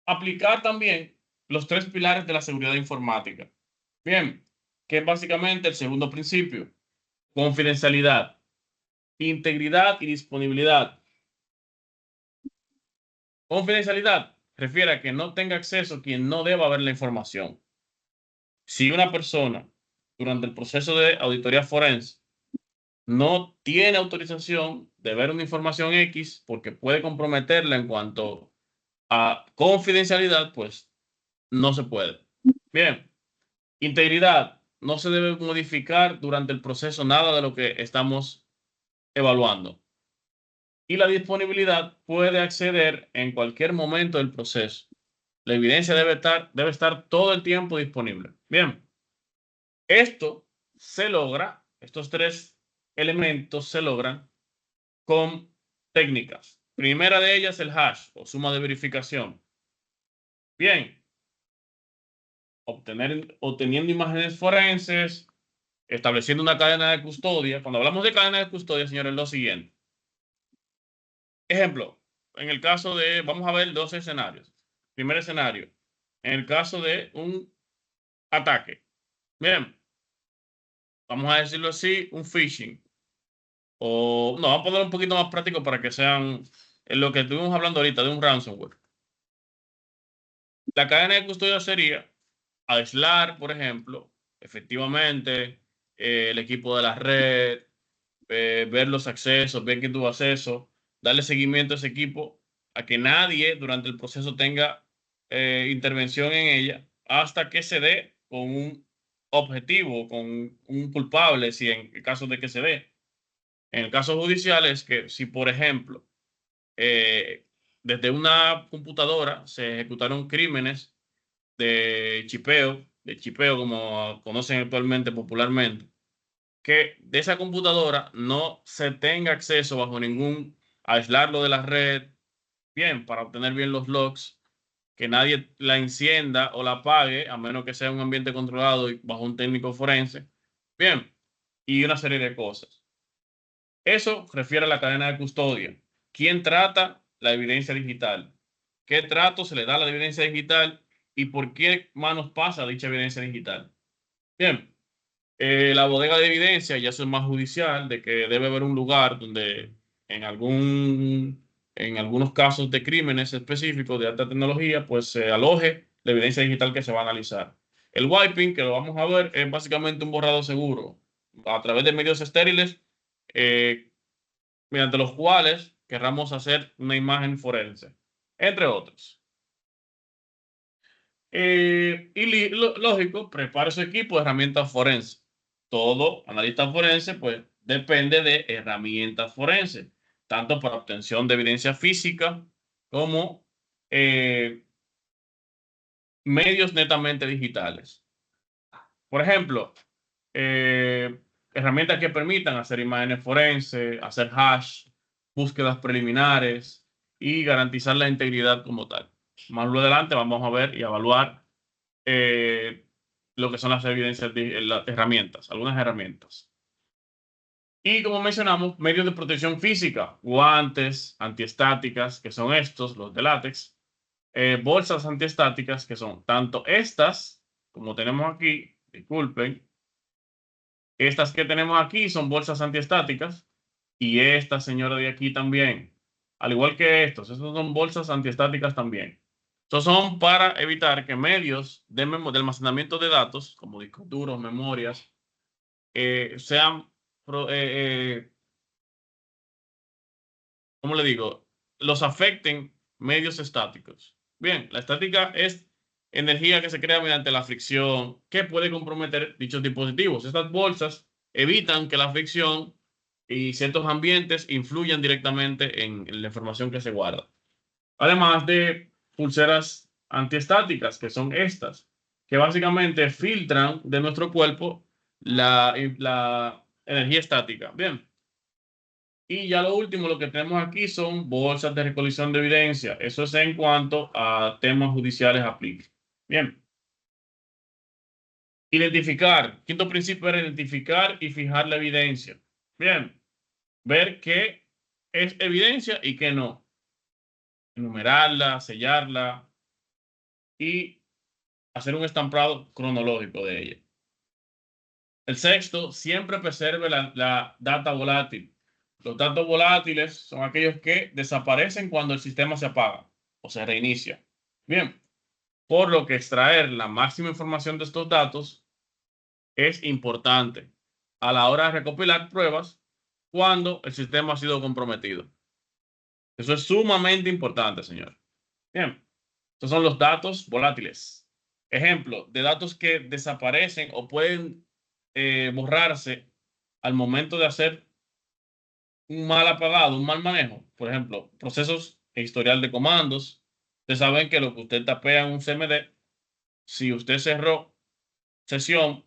aplicar también los 3 pilares de la seguridad informática. Bien, que es básicamente el segundo principio: confidencialidad, integridad y disponibilidad. Confidencialidad refiere a que no tenga acceso quien no deba ver la información. Si una persona, durante el proceso de auditoría forense, no tiene autorización de ver una información X porque puede comprometerla en cuanto a confidencialidad, pues no se puede. Bien, integridad. No se debe modificar durante el proceso nada de lo que estamos evaluando. Y la disponibilidad: puede acceder en cualquier momento del proceso. La evidencia debe estar todo el tiempo disponible. Bien, esto se logra, estos 3 elementos se logran con técnicas. Primera de ellas, el hash o suma de verificación. Bien, obteniendo imágenes forenses, estableciendo una cadena de custodia. Cuando hablamos de cadena de custodia, señores, es lo siguiente. Ejemplo, en el caso de, vamos a ver 2 escenarios. Primer escenario, en el caso de un ataque. Bien, vamos a decirlo así, un phishing. O no, vamos a poner un poquito más práctico para que sean en lo que estuvimos hablando ahorita de un ransomware. La cadena de custodia sería aislar, por ejemplo, efectivamente, el equipo de la red, ver los accesos, ver quién tuvo acceso, darle seguimiento a ese equipo, a que nadie durante el proceso tenga intervención en ella, hasta que se dé con un objetivo, con un culpable, si en el caso de que se dé. En el caso judicial es que si, por ejemplo, desde una computadora se ejecutaron crímenes de chipeo como conocen actualmente popularmente, que de esa computadora no se tenga acceso bajo ningún, aislarlo de la red, bien, para obtener bien los logs, que nadie la encienda o la apague, a menos que sea un ambiente controlado y bajo un técnico forense, bien, y una serie de cosas. Eso refiere a la cadena de custodia. ¿Quién trata la evidencia digital? ¿Qué trato se le da a la evidencia digital? ¿Y por qué manos pasa dicha evidencia digital? Bien, la bodega de evidencia ya eso es más judicial, de que debe haber un lugar donde en algunos casos de crímenes específicos de alta tecnología, pues se aloje la evidencia digital que se va a analizar. El wiping, que lo vamos a ver, es básicamente un borrado seguro a través de medios estériles, eh, mediante los cuales querramos hacer una imagen forense, entre otros. Lógico, prepare su equipo de herramientas forenses. Todo analista forense, pues, depende de herramientas forenses, tanto para obtención de evidencia física como medios netamente digitales. Por ejemplo, herramientas que permitan hacer imágenes forenses, hacer hash, búsquedas preliminares y garantizar la integridad como tal. Más adelante vamos a ver y evaluar lo que son las evidencias, las herramientas, algunas herramientas. Y como mencionamos, medios de protección física, guantes antiestáticas, que son estos, los de látex, bolsas antiestáticas, que son tanto estas, como tenemos aquí, disculpen, estas que tenemos aquí son bolsas antiestáticas, y esta señora de aquí también, al igual que estos son bolsas antiestáticas también. Estos son para evitar que medios de almacenamiento de datos, como discos duros, memorias, sean, ¿cómo le digo? los afecten medios estáticos. Bien, la estática es energía que se crea mediante la fricción que puede comprometer dichos dispositivos. Estas bolsas evitan que la fricción y ciertos ambientes influyan directamente en la información que se guarda. Además de pulseras antiestáticas, que son estas, que básicamente filtran de nuestro cuerpo la energía estática. Bien. Y ya lo último, lo que tenemos aquí son bolsas de recolección de evidencia. Eso es en cuanto a temas judiciales aplique. Bien. Identificar. Quinto principio era identificar y fijar la evidencia. Bien. Ver qué es evidencia y qué no. Enumerarla, sellarla y hacer un estampado cronológico de ella. El sexto, siempre preserve la data volátil. Los datos volátiles son aquellos que desaparecen cuando el sistema se apaga o se reinicia. Bien, por lo que extraer la máxima información de estos datos es importante a la hora de recopilar pruebas cuando el sistema ha sido comprometido. Eso es sumamente importante, señor. Bien, estos son los datos volátiles. Ejemplo de datos que desaparecen o pueden borrarse al momento de hacer un mal apagado, un mal manejo. Por ejemplo, procesos e historial de comandos. Ustedes saben que lo que usted tapea en un CMD, si usted cerró sesión,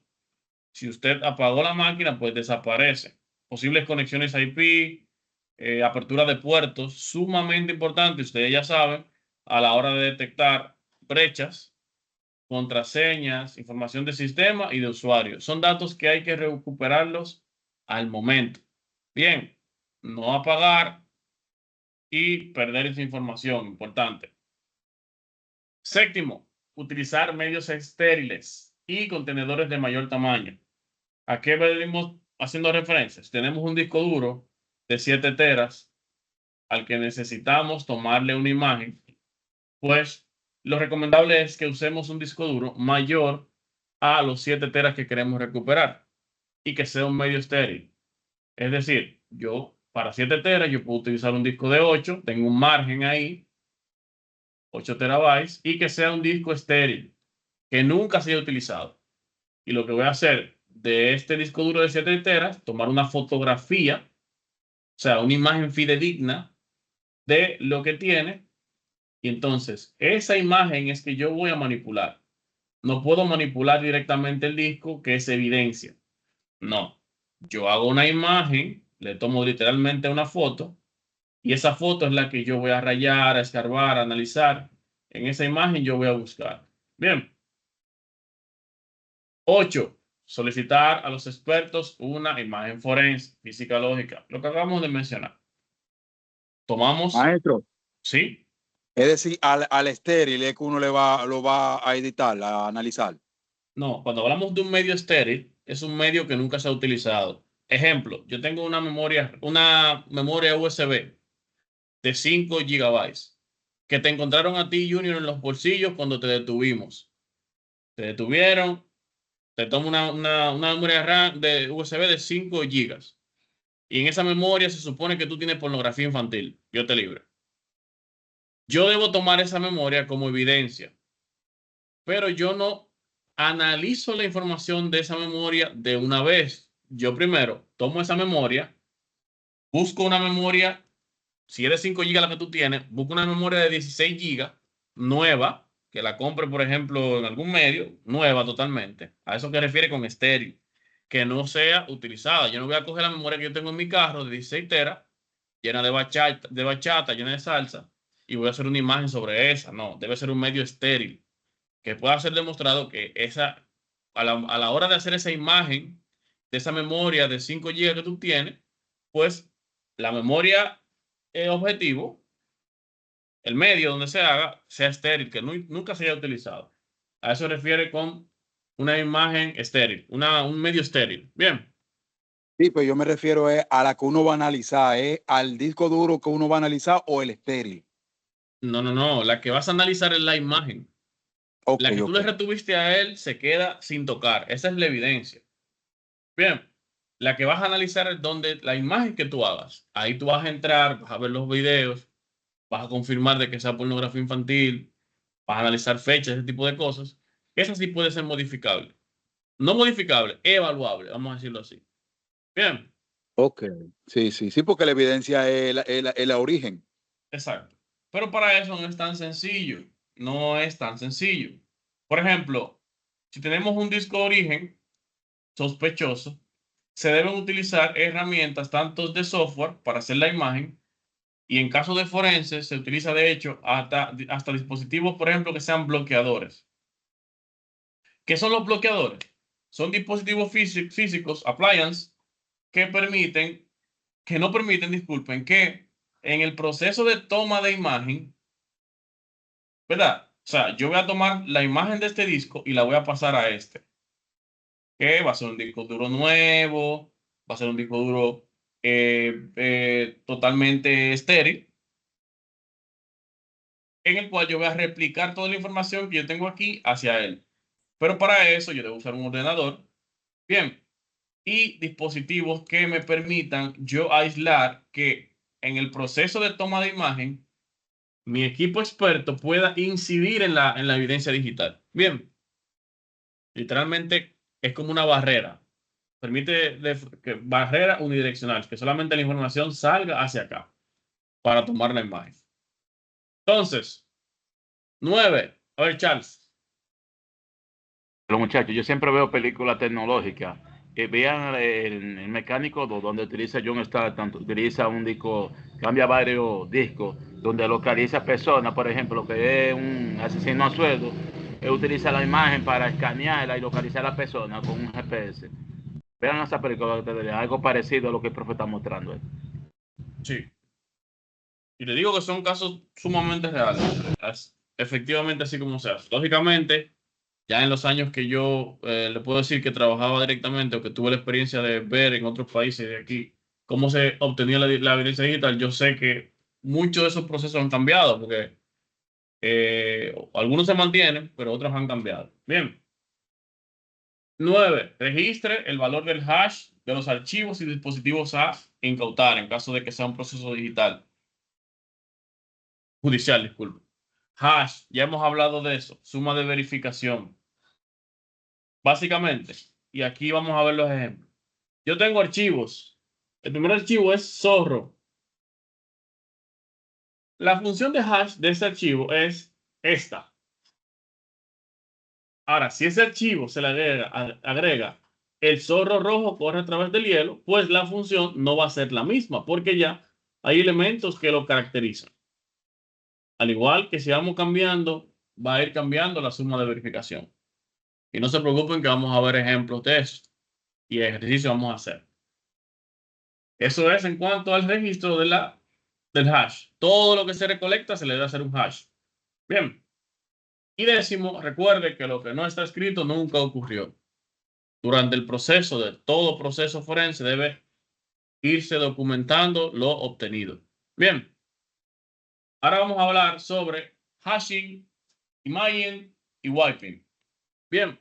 si usted apagó la máquina, pues desaparece. Posibles conexiones IP, apertura de puertos, sumamente importante. Ustedes ya saben, a la hora de detectar brechas, contraseñas, información de sistema y de usuario. Son datos que hay que recuperarlos al momento. Bien, no apagar y perder esa información, importante. Séptimo, utilizar medios estériles y contenedores de mayor tamaño. ¿A qué venimos haciendo referencias? Tenemos un disco duro de 7 teras al que necesitamos tomarle una imagen, pues lo recomendable es que usemos un disco duro mayor a los 7 teras que queremos recuperar y que sea un medio estéril. Es decir, yo para 7 teras yo puedo utilizar un disco de 8, tengo un margen ahí, 8 terabytes, y que sea un disco estéril, que nunca se haya utilizado. Y lo que voy a hacer de este disco duro de 7 teras, tomar una fotografía, o sea, una imagen fidedigna de lo que tiene, y entonces esa imagen es que yo voy a manipular. No puedo manipular directamente el disco, que es evidencia. No, yo hago una imagen, le tomo literalmente una foto, y esa foto es la que yo voy a rayar, a escarbar, a analizar. En esa imagen yo voy a buscar. Bien. 8. Solicitar a los expertos una imagen forense, física lógica. Lo que acabamos de mencionar. Tomamos. Maestro, ¿Sí? es decir, al estéril es que uno lo va a editar, a analizar. No, cuando hablamos de un medio estéril, es un medio que nunca se ha utilizado. Ejemplo, yo tengo una memoria USB de 5 gigabytes que te encontraron a ti, Junior, en los bolsillos cuando te detuvimos. Te detuvieron, te toma una memoria RAM de USB de 5 gigas. Y en esa memoria se supone que tú tienes pornografía infantil. Yo te libre. Yo debo tomar esa memoria como evidencia, pero yo no analizo la información de esa memoria de una vez. Yo primero tomo esa memoria, busco una memoria, si es de 5 gigas la que tú tienes, busco una memoria de 16 gigas nueva, que la compre, por ejemplo, en algún medio, nueva totalmente. A eso que refiere con estéril, que no sea utilizada. Yo no voy a coger la memoria que yo tengo en mi carro de 16 teras, llena de bachata, llena de salsa, y voy a hacer una imagen sobre esa. No, debe ser un medio estéril, que pueda ser demostrado que a la hora de hacer esa imagen de esa memoria de 5 GB que tú tienes, pues la memoria objetivo, el medio donde se haga, sea estéril, que nunca se haya utilizado. A eso refiere con una imagen estéril, un medio estéril. Bien. Sí, pues yo me refiero a la que uno va a analizar, al disco duro que uno va a analizar o el estéril. No. La que vas a analizar es la imagen. La que tú le retuviste a él se queda sin tocar. Esa es la evidencia. Bien. La que vas a analizar es donde la imagen que tú hagas. Ahí tú vas a entrar, vas a ver los videos vas a confirmar de que sea pornografía infantil, vas a analizar fechas, ese tipo de cosas. Esa sí puede ser modificable. No modificable, evaluable, vamos a decirlo así. Bien, Ok, sí, sí, sí, porque la evidencia es la origen. exacto. Pero para eso no es tan sencillo. No es tan sencillo. Por ejemplo, si tenemos un disco de origen sospechoso, se deben utilizar herramientas tanto de software para hacer la imagen y en caso de forense se utiliza de hecho hasta dispositivos, por ejemplo, que sean bloqueadores. ¿Qué son los bloqueadores? Son dispositivos físicos, appliance, que permiten, que no permiten, disculpen, que en el proceso de toma de imagen, ¿verdad? O sea, yo voy a tomar la imagen de este disco y la voy a pasar a este, que va a ser un disco duro nuevo, va a ser un disco duro totalmente estéril, en el cual yo voy a replicar toda la información que yo tengo aquí hacia él. Pero para eso yo debo usar un ordenador. Bien, y dispositivos que me permitan yo aislar que en el proceso de toma de imagen mi equipo experto pueda incidir en la evidencia digital. Bien, literalmente es como una barrera. Permite que barrera unidireccional, que solamente la información salga hacia acá para tomar la imagen. Entonces, 9. A ver, Charles. Los muchachos, yo siempre veo películas tecnológicas. Vean el mecánico donde utiliza John Star, tanto utiliza un disco, cambia varios discos, donde localiza personas, por ejemplo, que es un asesino a sueldo, él utiliza la imagen para escanearla y localizar a la persona con un GPS. Vean esa película, algo parecido a lo que el profe está mostrando. Sí. Y le digo que son casos sumamente reales. Efectivamente, así como se hace. Lógicamente, ya en los años que yo le puedo decir que trabajaba directamente o que tuve la experiencia de ver en otros países de aquí cómo se obtenía la evidencia digital, yo sé que muchos de esos procesos han cambiado porque algunos se mantienen, pero otros han cambiado. Bien. 9. Registre el valor del hash de los archivos y dispositivos a incautar en caso de que sea un proceso digital. Judicial, disculpe. Hash, ya hemos hablado de eso. Suma de verificación. Básicamente, y aquí vamos a ver los ejemplos. Yo tengo archivos. El primer archivo es zorro. La función de hash de ese archivo es esta. Ahora, si ese archivo se le agrega el zorro rojo corre a través del hielo, pues la función no va a ser la misma, porque ya hay elementos que lo caracterizan. Al igual que si vamos cambiando, va a ir cambiando la suma de verificación. Y no se preocupen que vamos a ver ejemplos de eso y ejercicio vamos a hacer. Eso es en cuanto al registro del hash. Todo lo que se recolecta se le debe hacer un hash. Bien. Y 10, recuerde que lo que no está escrito nunca ocurrió. Durante el proceso de todo proceso forense debe irse documentando lo obtenido. Bien. Ahora vamos a hablar sobre hashing, imaging y wiping. Bien.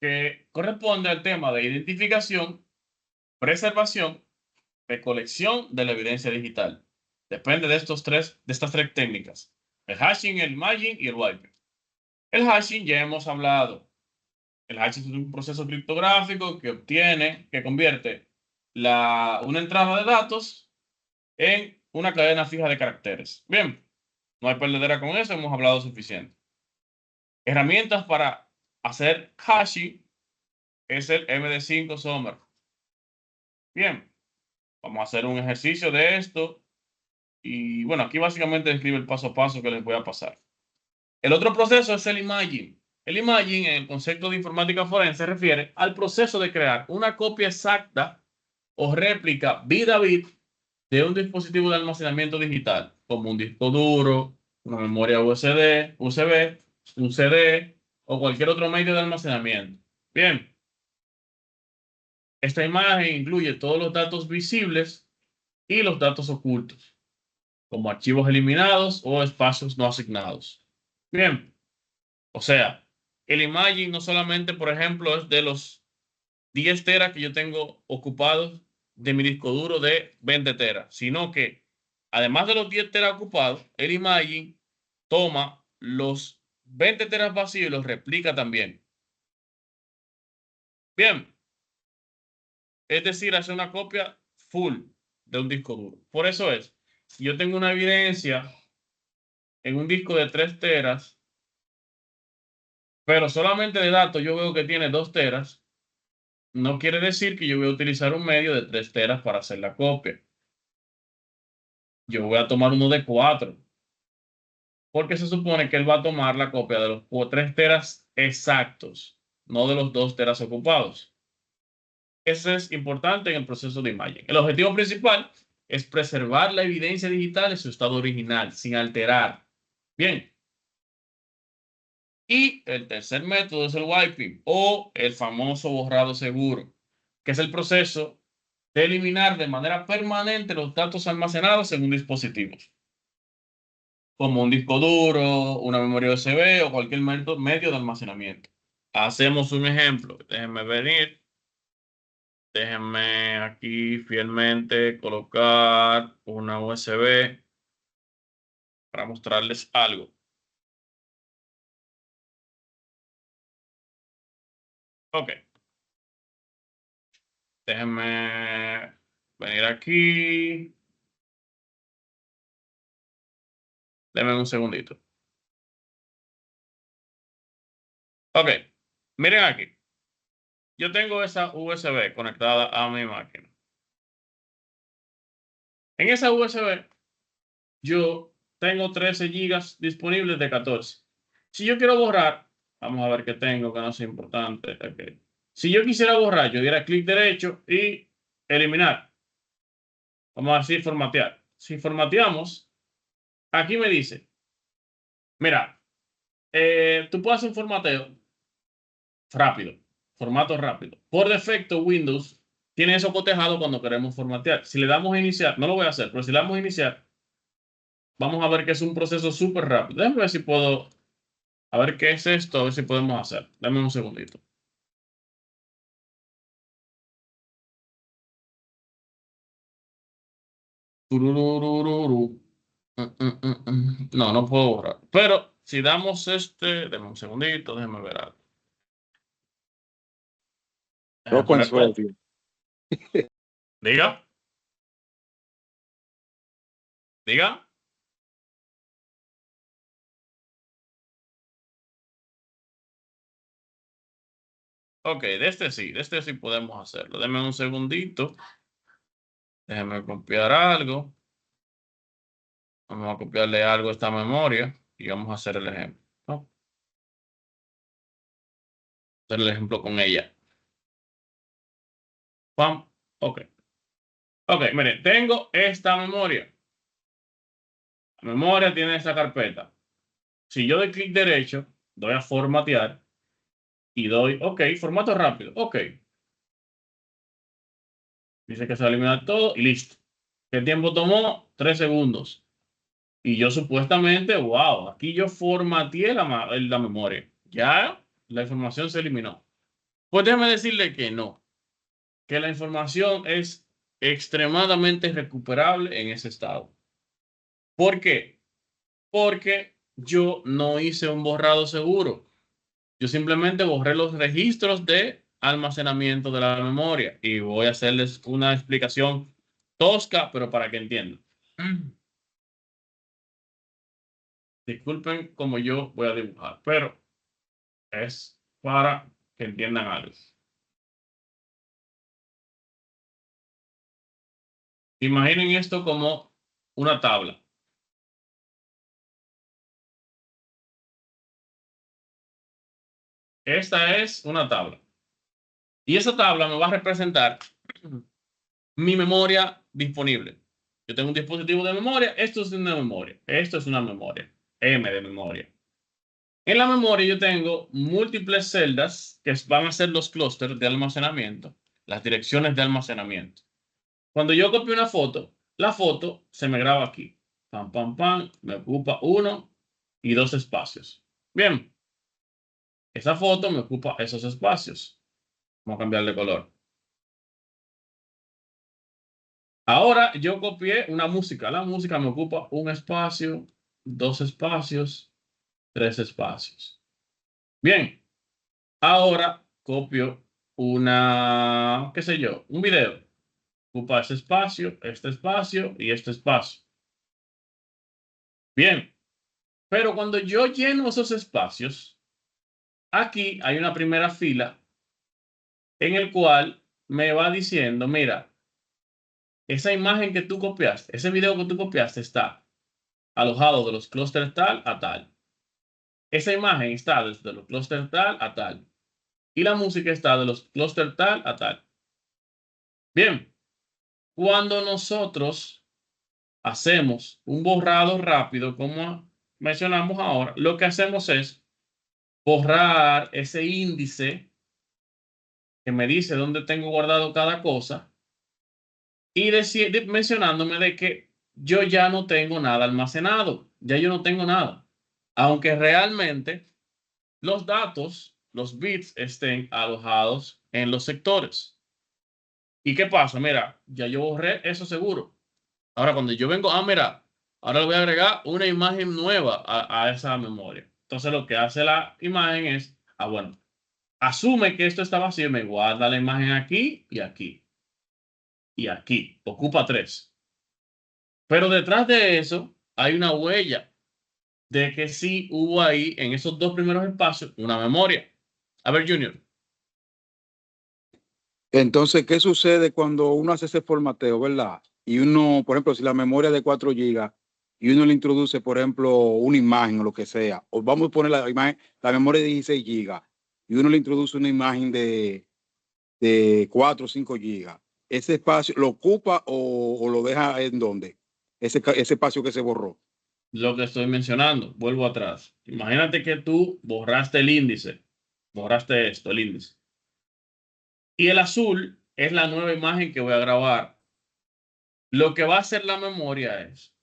Que corresponde al tema de identificación, preservación, recolección de la evidencia digital. Depende de estas tres técnicas: el hashing, el imaging y el wiping. El hashing ya hemos hablado. El hashing es un proceso criptográfico que convierte una entrada de datos en una cadena fija de caracteres. Bien, no hay perdedera con eso, hemos hablado suficiente. Herramientas para hacer hashing es el MD5 Summer. Bien, vamos a hacer un ejercicio de esto y bueno, aquí básicamente describe el paso a paso que les voy a pasar. El otro proceso es el imaging. El imaging en el concepto de informática forense se refiere al proceso de crear una copia exacta o réplica bit a bit de un dispositivo de almacenamiento digital, como un disco duro, una memoria USB, un CD o cualquier otro medio de almacenamiento. Bien, esta imagen incluye todos los datos visibles y los datos ocultos, como archivos eliminados o espacios no asignados. Bien, o sea, el imaging no solamente, por ejemplo, es de los 10 teras que yo tengo ocupados de mi disco duro de 20 teras, sino que además de los 10 teras ocupados, el Imagine toma los 20 teras vacíos y los replica también. Bien. Es decir, hace una copia full de un disco duro. Por eso es, si yo tengo una evidencia en un disco de 3 teras, pero solamente de datos yo veo que tiene 2 teras, no quiere decir que yo voy a utilizar un medio de 3 teras para hacer la copia. Yo voy a tomar uno de 4, porque se supone que él va a tomar la copia de los 3 teras exactos, no de los 2 teras ocupados. Eso es importante en el proceso de imagen. El objetivo principal es preservar la evidencia digital en su estado original, sin alterar. Bien. Y el tercer método es el wiping o el famoso borrado seguro, que es el proceso de eliminar de manera permanente los datos almacenados en un dispositivo, como un disco duro, una memoria USB o cualquier medio de almacenamiento. Hacemos un ejemplo. Déjenme venir. Déjenme aquí fielmente colocar una USB para mostrarles algo. Ok. Déjenme venir aquí. Denme un segundito. Ok. Miren aquí. Yo tengo esa USB conectada a mi máquina. En esa USB yo tengo 13 gigas disponibles de 14. Si yo quiero borrar, vamos a ver qué tengo que no es importante. Okay. Si yo quisiera borrar, yo diera clic derecho y eliminar. Vamos a decir formatear. Si formateamos, aquí me dice, mira, tú puedes hacer un formateo rápido, formato rápido. Por defecto, Windows tiene eso cotejado cuando queremos formatear. Si le damos a iniciar, no lo voy a hacer, pero si le damos a iniciar, vamos a ver que es un proceso súper rápido. Déjame ver si puedo, a ver qué es esto, a ver si podemos hacer. Dame un segundito. Tururururu. No, no puedo borrar. Pero si damos dame un segundito, déjame ver algo. Déjame Yo con poner todo. suerte. Diga. Diga. Ok, de este sí podemos hacerlo. Deme un segundito. Déjeme copiar algo. Vamos a copiarle algo a esta memoria y vamos a hacer el ejemplo, ¿no? Hacer el ejemplo con ella. Pam. Ok. Ok, miren, tengo esta memoria. La memoria tiene esta carpeta. Si yo doy clic derecho, doy a formatear y doy, ok, formato rápido. Ok. Dice que se va a eliminar todo y listo. ¿Qué tiempo tomó? 3 segundos. Y yo supuestamente, wow, aquí yo formateé la memoria. Ya la información se eliminó. Pues déjeme decirle que no, que la información es extremadamente recuperable en ese estado. ¿Por qué? Porque yo no hice un borrado seguro. Yo simplemente borré los registros de almacenamiento de la memoria y voy a hacerles una explicación tosca, pero para que entiendan. Disculpen como yo voy a dibujar, pero es para que entiendan algo. Imaginen esto como una tabla. Esta es una tabla. Y esa tabla me va a representar mi memoria disponible. Yo tengo un dispositivo de memoria. Esto es una memoria. Esto es una memoria. M de memoria. En la memoria yo tengo múltiples celdas que van a ser los clústeres de almacenamiento, las direcciones de almacenamiento. Cuando yo copio una foto, la foto se me graba aquí. Pam, pam, pam. Me ocupa 1 y 2 espacios. Bien. Esa foto me ocupa esos espacios. Vamos a cambiar de color. Ahora yo copié una música. La música me ocupa un espacio, 2 espacios, 3 espacios. Bien, ahora copio una, qué sé yo, un video. Ocupa ese espacio, este espacio y este espacio. Bien, pero cuando yo lleno esos espacios, aquí hay una primera fila en el cual me va diciendo, mira, esa imagen que tú copiaste, ese video que tú copiaste está alojado de los clústeres tal a tal. Esa imagen está desde los clústeres tal a tal. Y la música está de los clústeres tal a tal. Bien, cuando nosotros hacemos un borrado rápido, como mencionamos ahora, lo que hacemos es borrar ese índice que me dice dónde tengo guardado cada cosa y mencionándome de que yo ya no tengo nada almacenado, ya yo no tengo nada, aunque realmente los datos, los bits estén alojados en los sectores. ¿Y qué pasa? Mira, ya yo borré eso seguro. Ahora cuando yo vengo, mira, ahora le voy a agregar una imagen nueva a esa memoria. Entonces lo que hace la imagen es, bueno, asume que esto está vacío y me guarda la imagen aquí y aquí y aquí. Ocupa 3. Pero detrás de eso hay una huella de que sí hubo ahí en esos 2 primeros espacios una memoria. A ver, Junior. Entonces, ¿qué sucede cuando uno hace ese formateo, verdad? Y uno, por ejemplo, si la memoria es de 4 gigas y uno le introduce, por ejemplo, una imagen o lo que sea, o vamos a poner la imagen, la memoria de 16 gigas y uno le introduce una imagen de 4 o 5 gigas, ¿ese espacio lo ocupa o lo deja en dónde? Ese espacio que se borró. Lo que estoy mencionando, vuelvo atrás. Imagínate que tú borraste el índice, borraste esto, el índice. Y el azul es la nueva imagen que voy a grabar. Lo que va a hacer la memoria es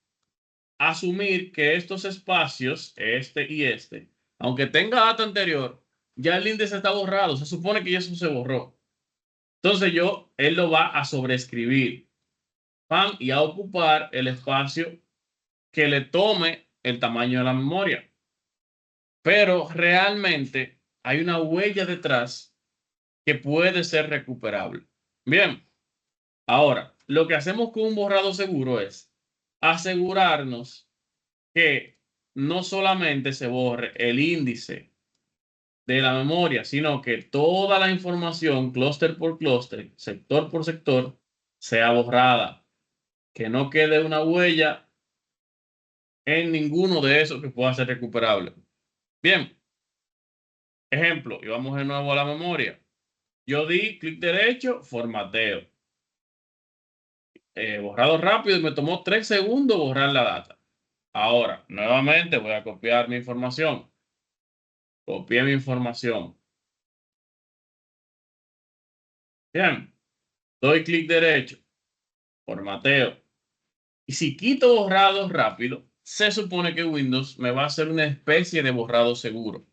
asumir que estos espacios, este y este, aunque tenga data anterior, ya el índice está borrado. Se supone que ya eso se borró. Entonces él lo va a sobreescribir, ¡pam! Y a ocupar el espacio que le tome el tamaño de la memoria. Pero realmente hay una huella detrás que puede ser recuperable. Bien, ahora, lo que hacemos con un borrado seguro es asegurarnos que no solamente se borre el índice de la memoria, sino que toda la información, clúster por clúster, sector por sector, sea borrada. Que no quede una huella en ninguno de esos que pueda ser recuperable. Bien, ejemplo, y vamos de nuevo a la memoria. Yo di clic derecho, formateo. Borrado rápido y me tomó 3 segundos borrar la data. Ahora, nuevamente voy a copiar mi información. Copié mi información. Bien, doy clic derecho, formateo. Y si quito borrado rápido, se supone que Windows me va a hacer una especie de borrado seguro.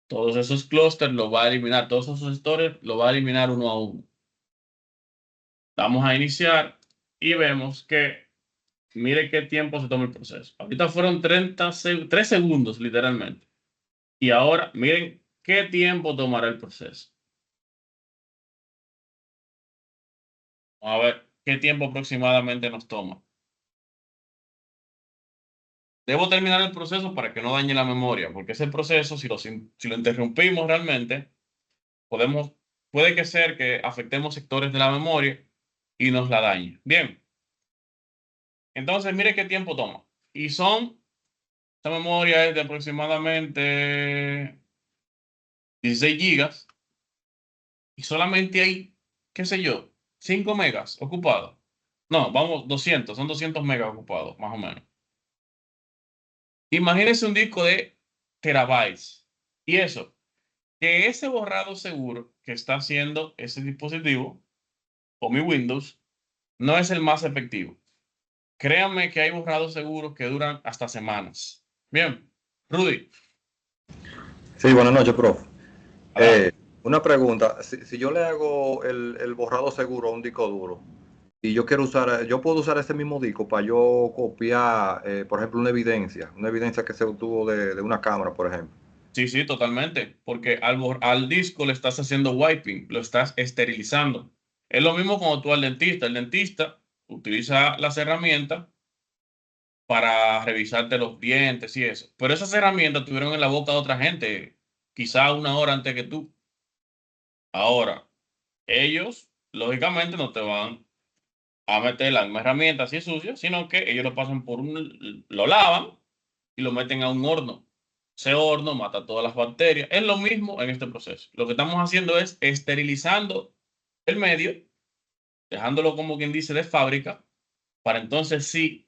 Todos esos clústeres los va a eliminar, todos esos stores los va a eliminar uno a uno. Vamos a iniciar y vemos que, mire qué tiempo se toma el proceso. Ahorita fueron 3 segundos, literalmente. Y ahora, miren qué tiempo tomará el proceso. Vamos a ver qué tiempo aproximadamente nos toma. Debo terminar el proceso para que no dañe la memoria, porque ese proceso, si lo interrumpimos realmente, puede que ser que afectemos sectores de la memoria y nos la dañe. Bien, entonces mire qué tiempo toma. Y esta memoria es de aproximadamente 16 gigas y solamente hay, qué sé yo, 5 megas ocupados. No, vamos, 200, son 200 megas ocupados, más o menos. Imagínense un disco de terabytes. Y eso, que ese borrado seguro que está haciendo ese dispositivo o mi Windows no es el más efectivo. Créanme que hay borrados seguros que duran hasta semanas. Bien, Rudy. Sí, buenas noches, profe. Adelante. Una pregunta, si yo le hago el borrado seguro a un disco duro, y yo quiero usar, yo puedo usar ese mismo disco para yo copiar, por ejemplo, una evidencia que se obtuvo de una cámara, por ejemplo. Sí, sí, totalmente, porque al disco le estás haciendo wiping, lo estás esterilizando. Es lo mismo como tú al dentista. El dentista utiliza las herramientas para revisarte los dientes y eso. Pero esas herramientas tuvieron en la boca de otra gente, quizá una hora antes que tú. Ahora, ellos, lógicamente, no te van a meter la misma herramienta así sucia, sino que ellos lo pasan lo lavan y lo meten a un horno. Ese horno mata todas las bacterias. Es lo mismo en este proceso. Lo que estamos haciendo es esterilizando el medio, dejándolo como quien dice de fábrica, para entonces sí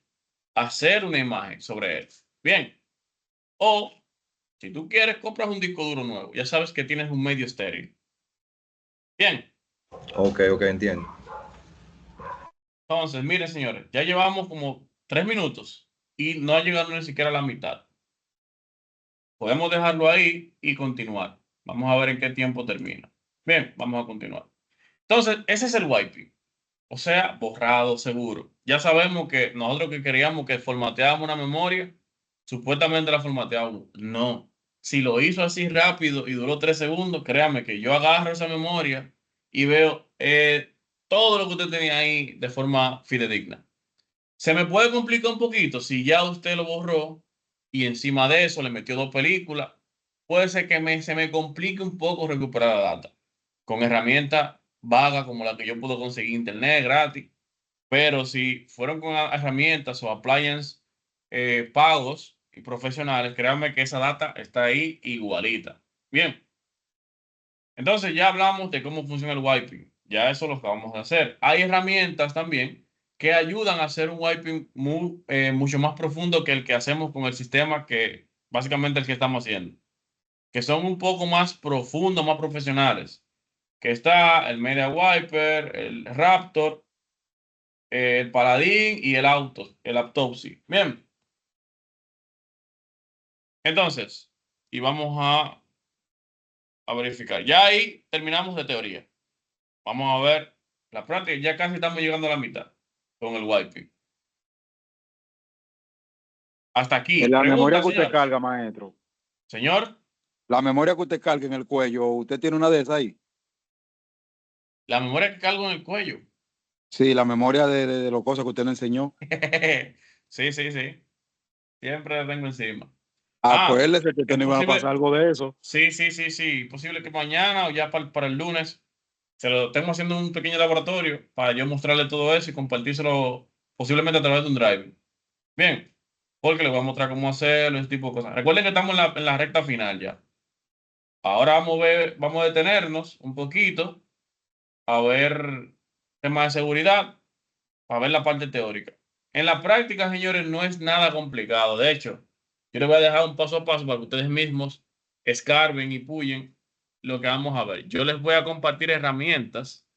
hacer una imagen sobre él. Bien. O si tú quieres, compras un disco duro nuevo. Ya sabes que tienes un medio estéril. Bien. Ok, entiendo. Entonces, miren, señores, ya llevamos como 3 minutos y no ha llegado ni siquiera a la mitad. Podemos dejarlo ahí y continuar. Vamos a ver en qué tiempo termina. Bien, vamos a continuar. Entonces, ese es el wiping. O sea, borrado seguro. Ya sabemos que nosotros que queríamos que formateáramos una memoria, supuestamente la formateábamos. No. Si lo hizo así rápido y duró 3 segundos, créame que yo agarro esa memoria y veo todo lo que usted tenía ahí de forma fidedigna. Se me puede complicar un poquito si ya usted lo borró y encima de eso le metió 2 películas. Puede ser que se me complique un poco recuperar la data con herramientas vagas como la que yo puedo conseguir en internet gratis. Pero si fueron con herramientas o appliances pagos y profesionales, créanme que esa data está ahí igualita. Bien, entonces ya hablamos de cómo funciona el wiping. Ya eso lo acabamos de hacer. Hay herramientas también que ayudan a hacer un wiping mucho más profundo que el que hacemos con el sistema que básicamente el que estamos haciendo, que son un poco más profundos, más profesionales. Que está el Media Wiper, el Raptor, el Paladín y el Autopsy. Bien, entonces, y vamos a verificar. Ya ahí terminamos de teoría. Vamos a ver la práctica. Ya casi estamos llegando a la mitad con el wiping. Hasta aquí. En la memoria Pregunta, que usted señores. carga, maestro, Señor, la memoria que usted carga en el cuello, ¿usted tiene una de esas ahí? la memoria que cargo en el cuello. Sí, la memoria de las cosas que usted le enseñó. Sí, sí, sí. Siempre la tengo encima. Pues él es que Es usted no iba a pasar posible. algo de eso. Sí, sí, sí, sí. Posible que mañana o ya para el lunes se lo estemos haciendo un pequeño laboratorio para yo mostrarle todo eso y compartírselo posiblemente a través de un drive. Bien, porque les voy a mostrar cómo hacerlo, ese tipo de cosas. Recuerden que estamos en la recta final ya. Ahora vamos a detenernos un poquito a ver temas de seguridad, a ver la parte teórica. En la práctica, señores, no es nada complicado. De hecho, yo les voy a dejar un paso a paso para que ustedes mismos escarben y puyen lo que vamos a ver. Yo les voy a compartir herramientas,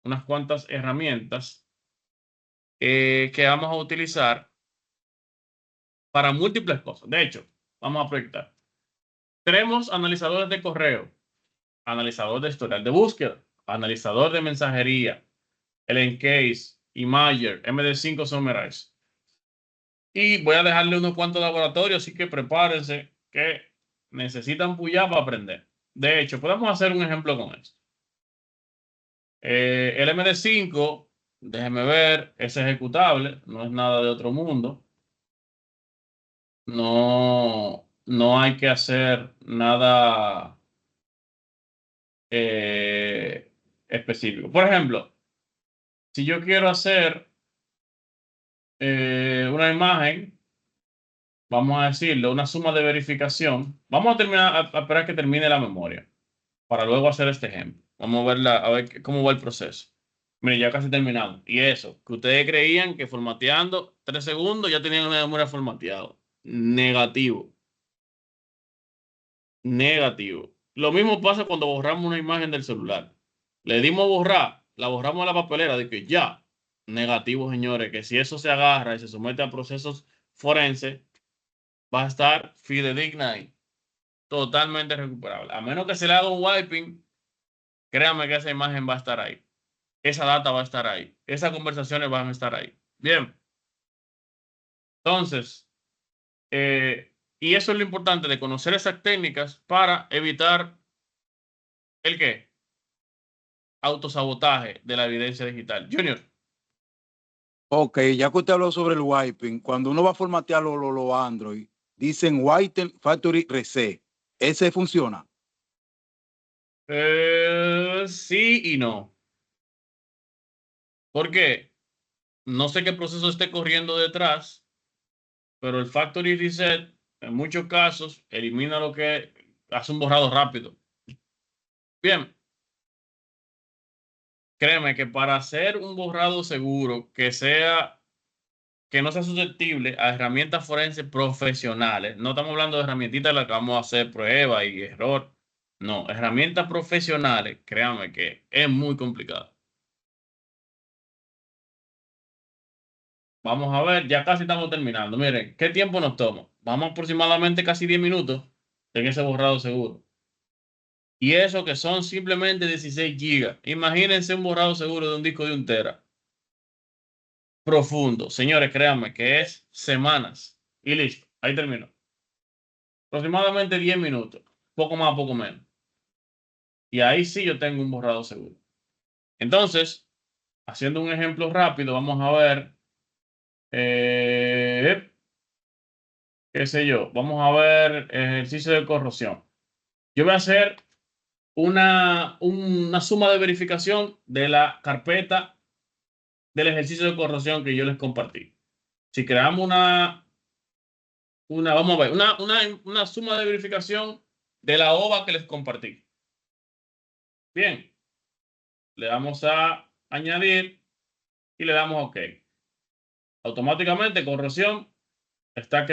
unas cuantas herramientas que vamos a utilizar para múltiples cosas. De hecho, vamos a proyectar. Tenemos analizadores de correo, analizador de historial de búsqueda, analizador de mensajería, el Encase, Imager, MD5 Summarize. Y voy a dejarle unos cuantos laboratorios, así que prepárense que necesitan puyar para aprender. De hecho, podemos hacer un ejemplo con esto. El MD5, déjeme ver, es ejecutable, no es nada de otro mundo. No, no hay que hacer nada específico. Por ejemplo, si yo quiero hacer una imagen, vamos a decirle una suma de verificación, vamos a esperar que termine la memoria para luego hacer este ejemplo. Vamos a ver cómo va el proceso. Mire, ya casi terminamos. Y eso, que ustedes creían que formateando 3 segundos ya tenían una memoria formateada. Negativo. Negativo. Lo mismo pasa cuando borramos una imagen del celular. Le dimos borrar, la borramos a la papelera de que ya. Negativo, señores, que si eso se agarra y se somete a procesos forenses, va a estar fidedigna y totalmente recuperable. A menos que se le haga un wiping, créanme que esa imagen va a estar ahí. esa data va a estar ahí. Esas conversaciones van a estar ahí. Bien. Entonces, y eso es lo importante de conocer esas técnicas para evitar ¿el qué? Autosabotaje de la evidencia digital. Junior. Ok, ya que usted habló sobre el wiping, cuando uno va a formatear los Android, dicen White Factory Reset. ¿Ese funciona? Sí y no. ¿Por qué? No sé qué proceso esté corriendo detrás, pero el Factory Reset en muchos casos elimina lo que hace un borrado rápido. Bien. Créeme que para hacer un borrado seguro que no sea susceptible a herramientas forenses profesionales, no estamos hablando de herramientitas en las que vamos a hacer prueba y error. No, herramientas profesionales, créanme que es muy complicado. Vamos a ver, ya casi estamos terminando. Miren, ¿qué tiempo nos toma? Vamos aproximadamente casi 10 minutos en ese borrado seguro. Y eso que son simplemente 16 gigas. Imagínense un borrado seguro de un disco de 1 tera. Profundo. Señores, créanme que es semanas. Y listo, ahí terminó. Aproximadamente 10 minutos. Poco más, poco menos. Y ahí sí yo tengo un borrado seguro. Entonces, haciendo un ejemplo rápido, vamos a ver, qué sé yo, vamos a ver ejercicio de corrosión. Yo voy a hacer una suma de verificación de la carpeta del ejercicio de corrosión que yo les compartí. Si creamos vamos a ver, una suma de verificación de la OVA que les compartí. Bien, le damos a añadir y le damos OK. Automáticamente corrosión está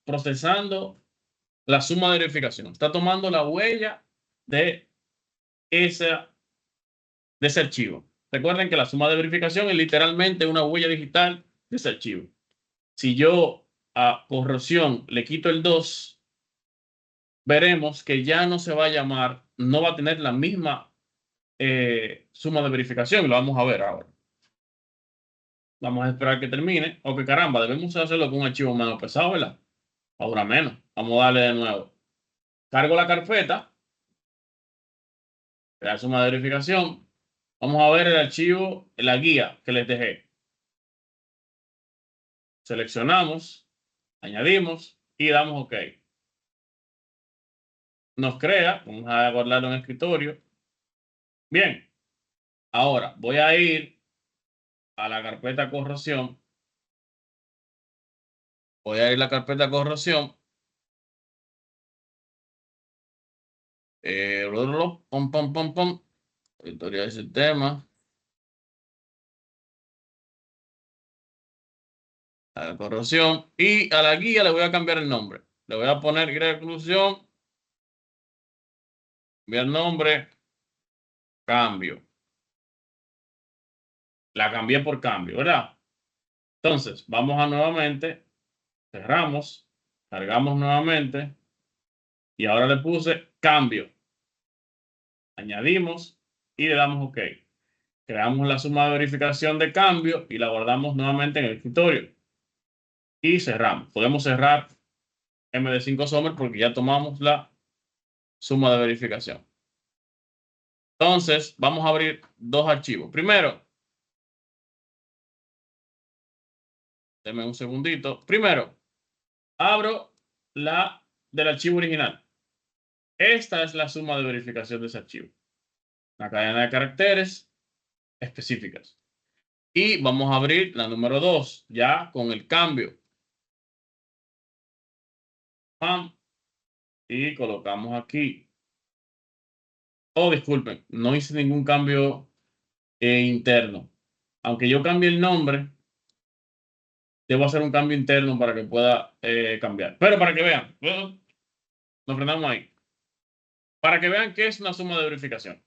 procesando la suma de verificación. Está tomando la huella de ese archivo. Recuerden que la suma de verificación es literalmente una huella digital de ese archivo. Si yo a corrosión le quito el 2, veremos que ya no se va a llamar, no va a tener la misma suma de verificación. Lo vamos a ver ahora. Vamos a esperar que termine. O que caramba, debemos hacerlo con un archivo menos pesado, ¿verdad? Ahora menos. Vamos a darle de nuevo. Cargo la carpeta. La suma de verificación. Vamos a ver el archivo, la guía que les dejé. Seleccionamos, añadimos y damos OK. Nos crea, vamos a guardarlo en el escritorio. Bien, ahora voy a ir a la carpeta corrosión. Voy a ir a la carpeta corrosión. Pom. Historia de sistema. A la corrosión. Y a la guía le voy a cambiar el nombre. Le voy a poner guía de exclusión. Enviar nombre. Cambio. La cambié por cambio, ¿verdad? Entonces, vamos a nuevamente. Cerramos. Cargamos nuevamente. Y ahora le puse cambio. Añadimos y le damos OK. Creamos la suma de verificación de cambio y la guardamos nuevamente en el escritorio. Y cerramos. Podemos cerrar MD5 Summer porque ya tomamos la suma de verificación. Entonces, vamos a abrir dos archivos. Primero, denme un segundito. Primero, abro la del archivo original. Esta es la suma de verificación de ese archivo. Una cadena de caracteres específicas. Y vamos a abrir la número 2, ya con el cambio. ¡Pam! Y colocamos aquí. Oh, disculpen, no hice ningún cambio interno. Aunque yo cambie el nombre, debo hacer un cambio interno para que pueda cambiar. Pero para que vean, nos frenamos ahí. Para que vean qué es una suma de verificación.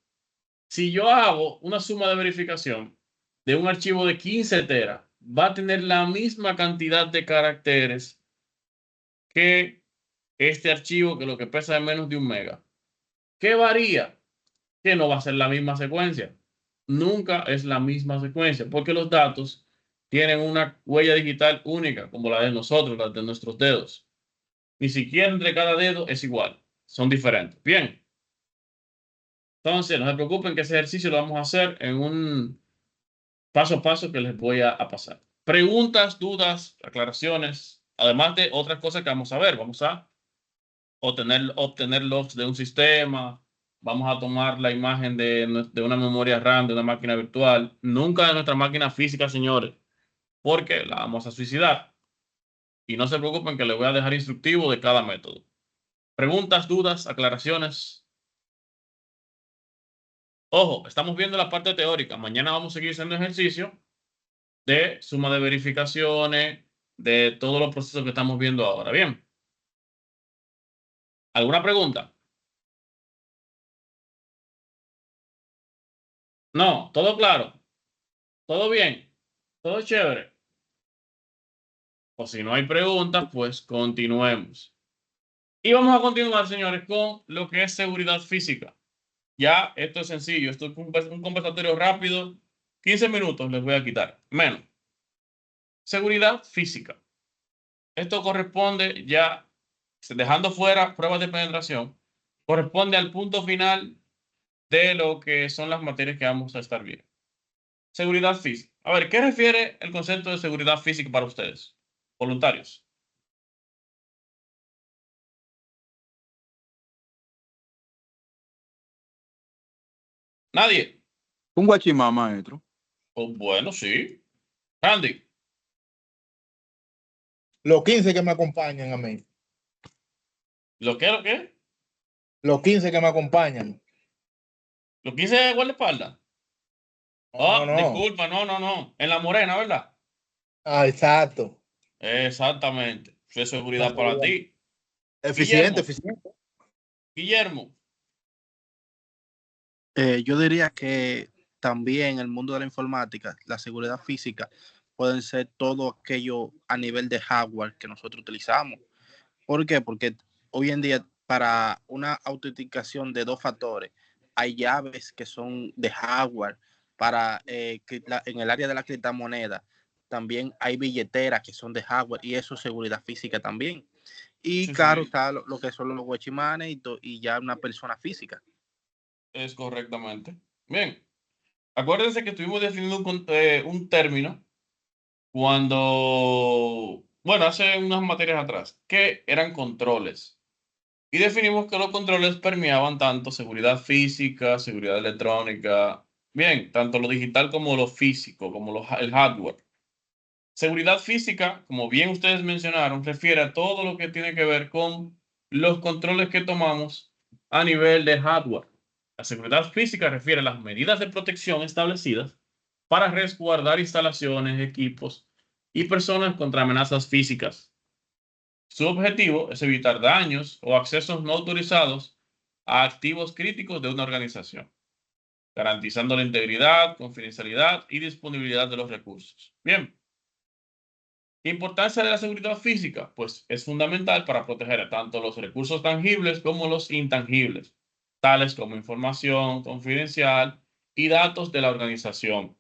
Si yo hago una suma de verificación de un archivo de 15 teras, va a tener la misma cantidad de caracteres que este archivo, que lo que pesa es menos de 1 mega. ¿Qué varía? Que no va a ser la misma secuencia. nunca es la misma secuencia, porque los datos tienen una huella digital única, como la de nosotros, la de nuestros dedos. Ni siquiera entre cada dedo es igual, son diferentes. Bien, entonces no se preocupen que ese ejercicio lo vamos a hacer en un paso a paso que les voy a pasar. Preguntas, dudas, aclaraciones, además de otras cosas que vamos a ver. Vamos a obtener logs de un sistema, vamos a tomar la imagen de una memoria RAM, de una máquina virtual, nunca de nuestra máquina física, señores, porque la vamos a suicidar. Y no se preocupen que les voy a dejar instructivo de cada método. Preguntas, dudas, aclaraciones. Ojo, estamos viendo la parte teórica. Mañana vamos a seguir haciendo ejercicio de suma de verificaciones, de todos los procesos que estamos viendo ahora. Bien. ¿Alguna pregunta? No, todo claro. Todo bien. Todo chévere. O si no hay preguntas, pues continuemos. Y vamos a continuar, señores, con lo que es seguridad física. Ya, esto es sencillo. Esto es un conversatorio rápido. 15 minutos les voy a quitar. Menos. Seguridad física. Esto corresponde ya, dejando fuera pruebas de penetración, corresponde al punto final de lo que son las materias que vamos a estar viendo. Seguridad física. A ver, ¿qué refiere el concepto de seguridad física para ustedes? Voluntarios. ¿Nadie? Un guachimán, maestro. Oh, bueno, sí. Randy. Los 15 que me acompañan a mí. ¿Lo qué? ¿Lo qué? Los 15 que me acompañan. ¿Lo 15 de guardaespaldas? No, Oh, no, no. disculpa, no, no, no. En la morena, ¿verdad? Ah, exacto. Exactamente. Eso es La seguridad para seguridad. ti. Eficiente, Guillermo. eficiente. Guillermo. Yo diría que también en el mundo de la informática, la seguridad física pueden ser todo aquello a nivel de hardware que nosotros utilizamos. ¿Por qué? Porque hoy en día para una autenticación de 2 factores hay llaves que son de hardware. Para en el área de la criptomoneda también hay billeteras que son de hardware y eso es seguridad física también. Y Sí, claro, sí. está lo que son los guachimanes y ya una persona física. Es correctamente. Bien. Acuérdense que estuvimos definiendo un término cuando, bueno, hace unas materias atrás, que eran controles. Y definimos que los controles permeaban tanto seguridad física, seguridad electrónica, bien, tanto lo digital como lo físico, como el hardware. Seguridad física, como bien ustedes mencionaron, refiere a todo lo que tiene que ver con los controles que tomamos a nivel de hardware. La seguridad física refiere a las medidas de protección establecidas para resguardar instalaciones, equipos y personas contra amenazas físicas. Su objetivo es evitar daños o accesos no autorizados a activos críticos de una organización, garantizando la integridad, confidencialidad y disponibilidad de los recursos. Bien. Importancia de la seguridad física, pues es fundamental para proteger tanto los recursos tangibles como los intangibles, tales como información confidencial y datos de la organización.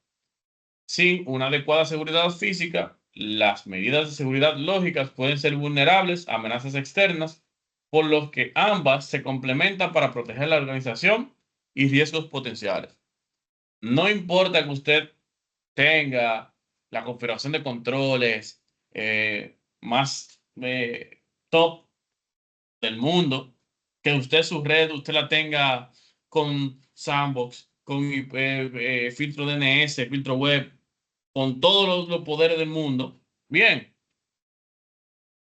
Sin una adecuada seguridad física, las medidas de seguridad lógicas pueden ser vulnerables a amenazas externas, por lo que ambas se complementan para proteger la organización y riesgos potenciales. No importa que usted tenga la configuración de controles más top del mundo, que usted su red, usted la tenga con Sandbox, con filtro DNS, filtro web, con todos los poderes del mundo, bien,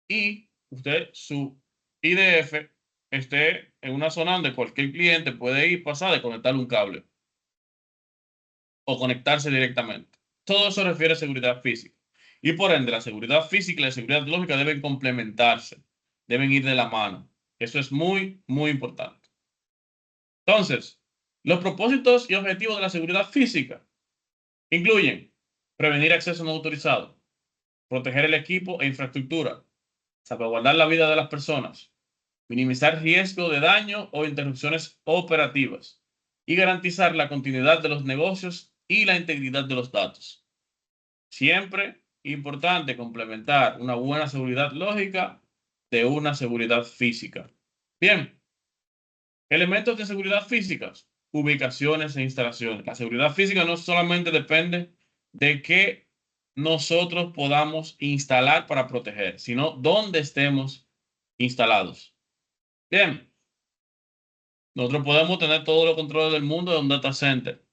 y usted su IDF esté en una zona donde cualquier cliente puede ir, pasar de conectar un cable o conectarse directamente. Todo eso refiere a seguridad física. Y por ende, la seguridad física y la seguridad lógica deben complementarse, deben ir de la mano. Eso es muy, muy importante. Entonces, los propósitos y objetivos de la seguridad física incluyen prevenir acceso no autorizado, proteger el equipo e infraestructura, salvaguardar la vida de las personas, minimizar riesgo de daño o interrupciones operativas, y garantizar la continuidad de los negocios y la integridad de los datos. Siempre importante complementar una buena seguridad lógica de una seguridad física. Bien, elementos de seguridad física, ubicaciones e instalaciones. La seguridad física no solamente depende de que nosotros podamos instalar para proteger, sino dónde estemos instalados. Bien, nosotros podemos tener todos los controles del mundo de un data center,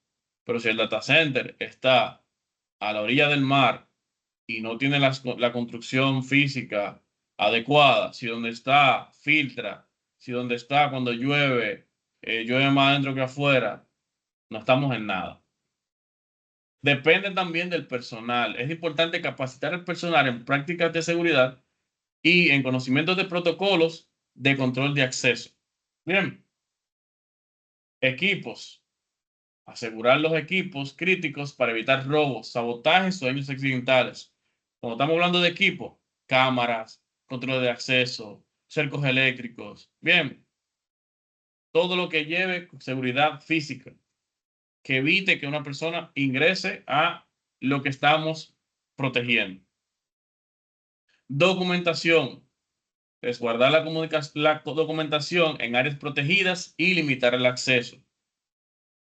pero si el data center está a la orilla del mar y no tiene la construcción física adecuada, si donde está filtra, si donde está cuando llueve, llueve más adentro que afuera, no estamos en nada. Depende también del personal. Es importante capacitar al personal en prácticas de seguridad y en conocimientos de protocolos de control de acceso. Bien. Equipos. Asegurar los equipos críticos para evitar robos, sabotajes o daños accidentales. Cuando estamos hablando de equipo, cámaras, control de acceso, cercos eléctricos. Bien. Todo lo que lleve seguridad física, que evite que una persona ingrese a lo que estamos protegiendo. Documentación. Resguardar la documentación en áreas protegidas y limitar el acceso.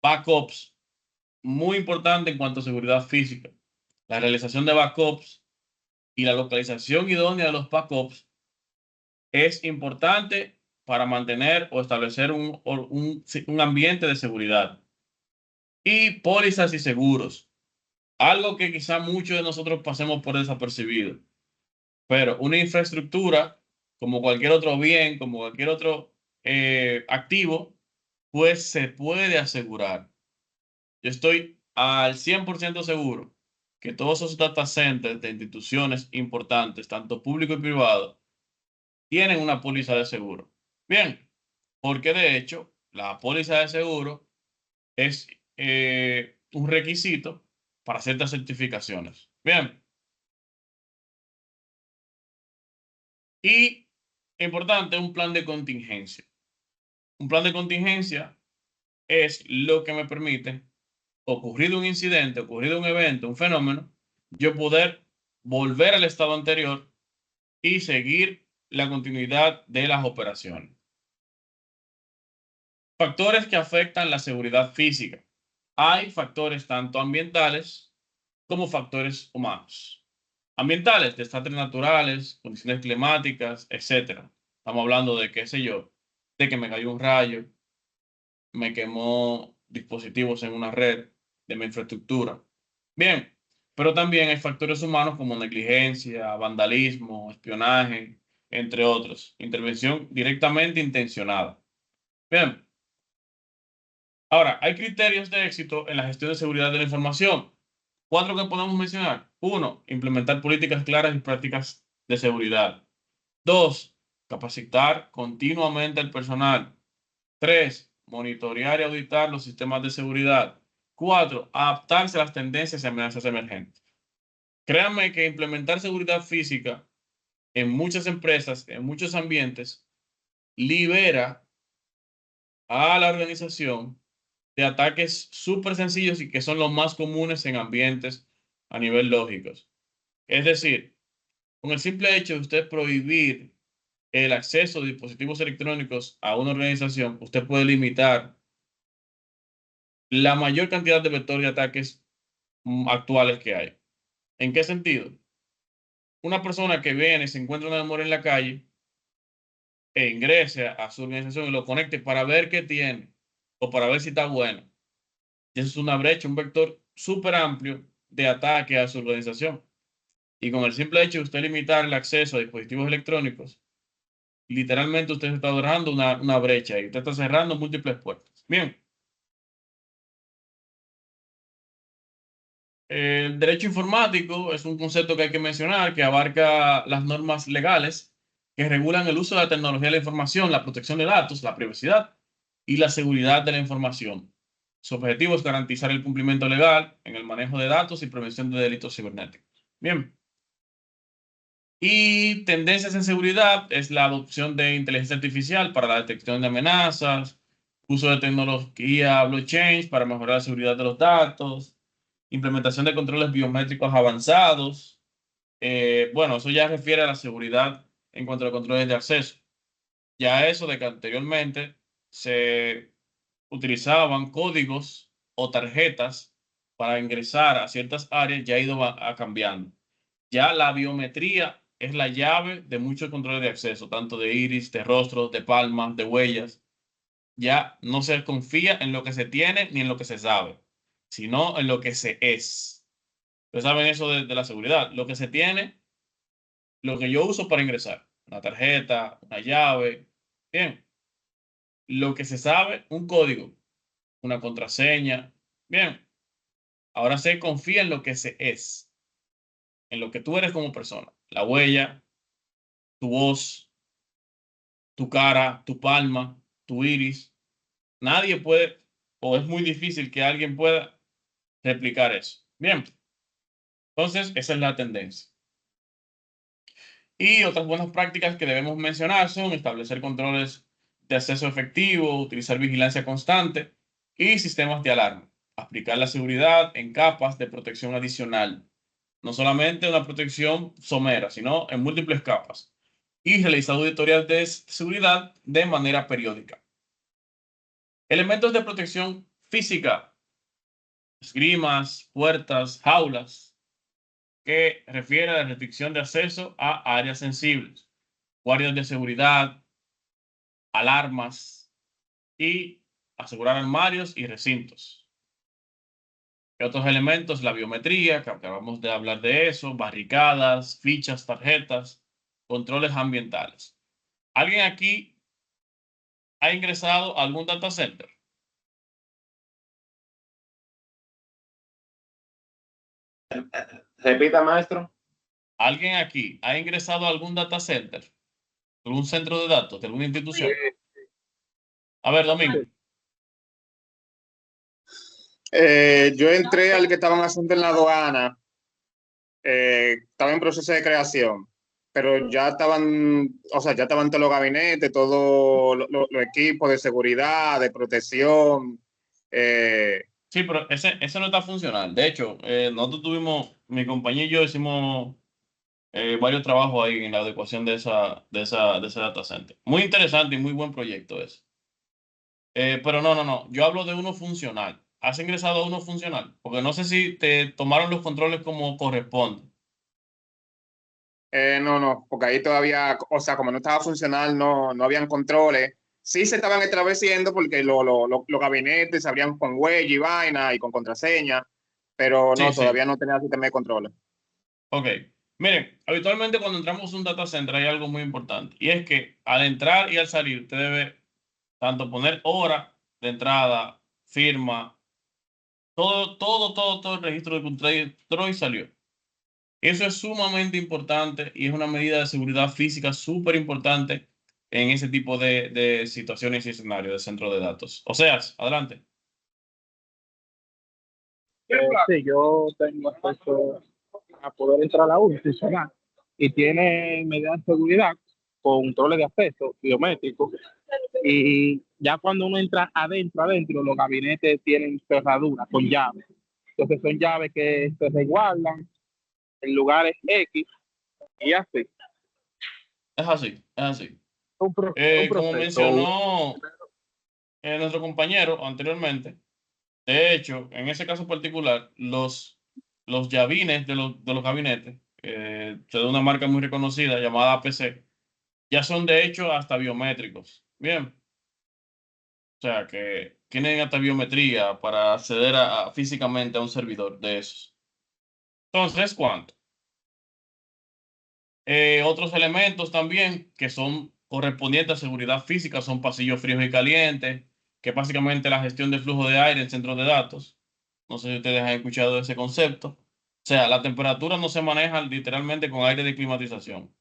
Backups. Muy importante en cuanto a seguridad física. La realización de backups y la localización idónea de los backups es importante para mantener o establecer un ambiente de seguridad. Y pólizas y seguros. Algo que quizá muchos de nosotros pasemos por desapercibido. Pero una infraestructura, como cualquier otro bien, como cualquier otro activo, pues se puede asegurar. Yo estoy al 100% seguro que todos esos data centers de instituciones importantes, tanto público y privado, tienen una póliza de seguro. Bien, porque de hecho la póliza de seguro es un requisito para ciertas certificaciones. Bien. Y, importante, un plan de contingencia. Un plan de contingencia es lo que me permite, ocurrido un incidente, ocurrido un evento, un fenómeno, yo poder volver al estado anterior y seguir la continuidad de las operaciones. Factores que afectan la seguridad física. Hay factores tanto ambientales como factores humanos. Ambientales, desastres naturales, condiciones climáticas, etc. Estamos hablando de, qué sé yo, de que me cayó un rayo, me quemó dispositivos en una red de mi infraestructura. Bien, pero también hay factores humanos como negligencia, vandalismo, espionaje, entre otros. Intervención directamente intencionada. Bien. Ahora, hay criterios de éxito en la gestión de seguridad de la información. 4 que podemos mencionar. 1. Implementar políticas claras y prácticas de seguridad. 2. Capacitar continuamente al personal. 3. Monitorear y auditar los sistemas de seguridad. 4. Adaptarse a las tendencias y amenazas emergentes. Créanme que implementar seguridad física en muchas empresas, en muchos ambientes, libera a la organización de ataques súper sencillos y que son los más comunes en ambientes a nivel lógicos. Es decir, con el simple hecho de usted prohibir el acceso de dispositivos electrónicos a una organización, usted puede limitar la mayor cantidad de vectores de ataques actuales que hay. ¿En qué sentido? Una persona que viene y se encuentra una memoria en la calle e ingrese a su organización y lo conecte para ver qué tiene o para ver si está bueno. Y eso es una brecha, un vector súper amplio de ataque a su organización. Y con el simple hecho de usted limitar el acceso a dispositivos electrónicos, literalmente usted está cerrando una brecha y usted está cerrando múltiples puertas. Bien. El derecho informático es un concepto que hay que mencionar que abarca las normas legales que regulan el uso de la tecnología de la información, la protección de datos, la privacidad y la seguridad de la información. Su objetivo es garantizar el cumplimiento legal en el manejo de datos y prevención de delitos cibernéticos. Bien. Y tendencias en seguridad es la adopción de inteligencia artificial para la detección de amenazas, uso de tecnología blockchain para mejorar la seguridad de los datos, implementación de controles biométricos avanzados. Bueno, eso ya refiere a la seguridad en cuanto a controles de acceso. Ya eso de que anteriormente se utilizaban códigos o tarjetas para ingresar a ciertas áreas, ya ha ido cambiando. Ya la biometría es la llave de muchos controles de acceso, tanto de iris, de rostro, de palmas, de huellas. Ya no se confía en lo que se tiene ni en lo que se sabe, sino en lo que se es. Ustedes saben eso de la seguridad. Lo que se tiene, lo que yo uso para ingresar, una tarjeta, una llave. Bien. Lo que se sabe, un código, una contraseña. Bien. Ahora se confía en lo que se es, en lo que tú eres como persona. La huella, tu voz, tu cara, tu palma, tu iris. Nadie puede, o es muy difícil que alguien pueda replicar eso. Bien. Entonces, esa es la tendencia. Y otras buenas prácticas que debemos mencionar son establecer controles de acceso efectivo, utilizar vigilancia constante y sistemas de alarma. Aplicar la seguridad en capas de protección adicional. No solamente una protección somera, sino en múltiples capas. Y realizar auditorías de seguridad de manera periódica. Elementos de protección física. Esgrimas, puertas, jaulas, que refiere a la restricción de acceso a áreas sensibles, guardias de seguridad, alarmas y asegurar armarios y recintos. ¿Qué otros elementos? La biometría, que acabamos de hablar de eso, barricadas, fichas, tarjetas, controles ambientales. ¿Alguien aquí ha ingresado a algún data center? Repita, maestro. ¿Alguien aquí ha ingresado a algún data center? ¿Algún centro de datos de alguna institución? A ver, Domingo. Yo entré al que estaban haciendo en la aduana, estaba en proceso de creación, pero ya estaban, o sea, ya estaban todos los gabinetes, todos los equipos de seguridad, de protección. Sí, pero ese no está funcional. De hecho, nosotros tuvimos, mi compañero y yo hicimos varios trabajos ahí en la adecuación de ese data center. Muy interesante y muy buen proyecto ese. Pero no. Yo hablo de uno funcional. ¿Has ingresado a uno funcional? Porque no sé si te tomaron los controles como corresponde. No, porque ahí todavía, o sea, como no estaba funcional, no habían controles. Sí se estaban estableciendo porque los gabinetes se abrían con huella y vaina y con contraseña, pero Sí, no, sí. todavía no tenía sistema de controles. Ok. Miren, habitualmente cuando entramos a un data center hay algo muy importante. Y es que al entrar y al salir, usted debe tanto poner hora de entrada, firma, todo el registro de que usted entró y salió. Eso es sumamente importante y es una medida de seguridad física súper importante en ese tipo de situaciones y escenarios de centro de datos. O sea, adelante. Sí, yo tengo acceso a poder entrar a la U funcional y tiene medidas de seguridad, controles de acceso biométricos y ya cuando uno entra adentro, los gabinetes tienen cerraduras con llaves. Entonces son llaves que se resguardan en lugares X y así. Es así, es así. Un Como proceso. mencionó nuestro compañero anteriormente, de hecho, en ese caso particular, los llavines de los gabinetes, de una marca muy reconocida llamada APC, ya son de hecho hasta biométricos. Bien. O sea, que tienen hasta biometría para acceder físicamente a un servidor de esos. Entonces, ¿cuánto? Otros elementos también que son correspondientes a seguridad física son pasillos fríos y calientes, que es básicamente la gestión de flujo de aire en centros de datos. No sé si ustedes han escuchado ese concepto. O sea, la temperatura no se maneja literalmente con aire de climatización,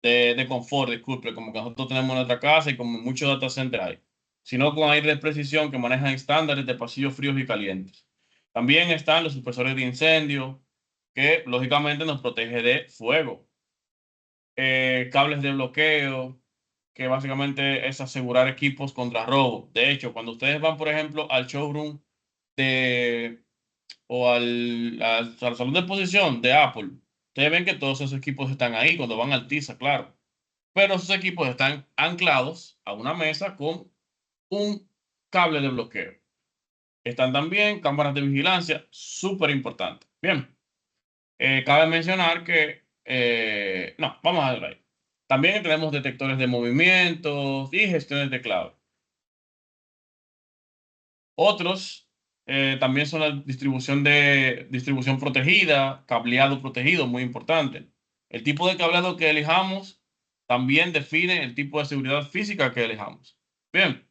de confort, disculpe, como que nosotros tenemos en nuestra casa y como en muchos data centers hay, sino con aire de precisión que manejan estándares de pasillos fríos y calientes. También están los supresores de incendio, que lógicamente nos protege de fuego, cables de bloqueo, que básicamente es asegurar equipos contra robo. De hecho, cuando ustedes van, por ejemplo, al showroom de, o al salón de exposición de Apple, ustedes ven que todos esos equipos están ahí cuando van al TISA, claro. Pero esos equipos están anclados a una mesa con un cable de bloqueo. Están también cámaras de vigilancia, súper importante. Bien, cabe mencionar que, no, vamos a ver ahí. También tenemos detectores de movimientos y gestiones de clave. Otros también son la distribución protegida, cableado protegido, muy importante. El tipo de cableado que elijamos también define el tipo de seguridad física que elijamos. Bien,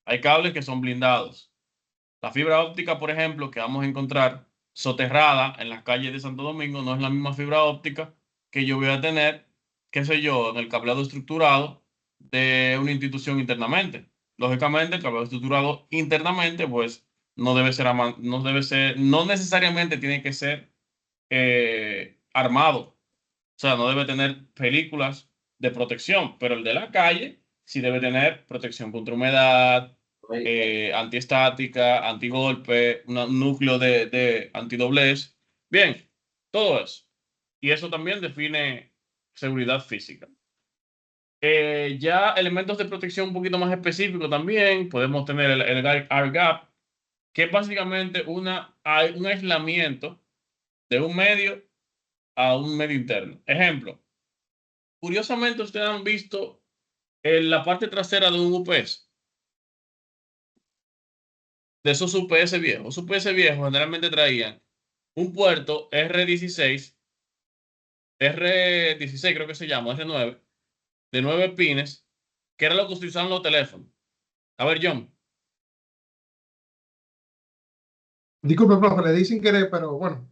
hay cables que son blindados. La fibra óptica, por ejemplo, que vamos a encontrar soterrada en las calles de Santo Domingo, no es la misma fibra óptica que yo voy a tener, qué sé yo, en el cableado estructurado de una institución internamente. Lógicamente, el cableado estructurado internamente, pues, no necesariamente tiene que ser armado. O sea, no debe tener películas de protección, pero el de la calle sí debe tener protección contra humedad, antiestática, antigolpe, un núcleo de antidoblez. Bien, todo eso. Y eso también define seguridad física. Ya elementos de protección un poquito más específicos también, podemos tener el air gap, que es básicamente un aislamiento de un medio a un medio interno. Ejemplo, curiosamente ustedes han visto en la parte trasera de un UPS, de esos UPS viejos. Los UPS viejos generalmente traían un puerto R16 creo que se llama, R9, de 9 pines, que era lo que utilizaban los teléfonos. A ver, John. Disculpe, profe, le di sin querer, pero bueno,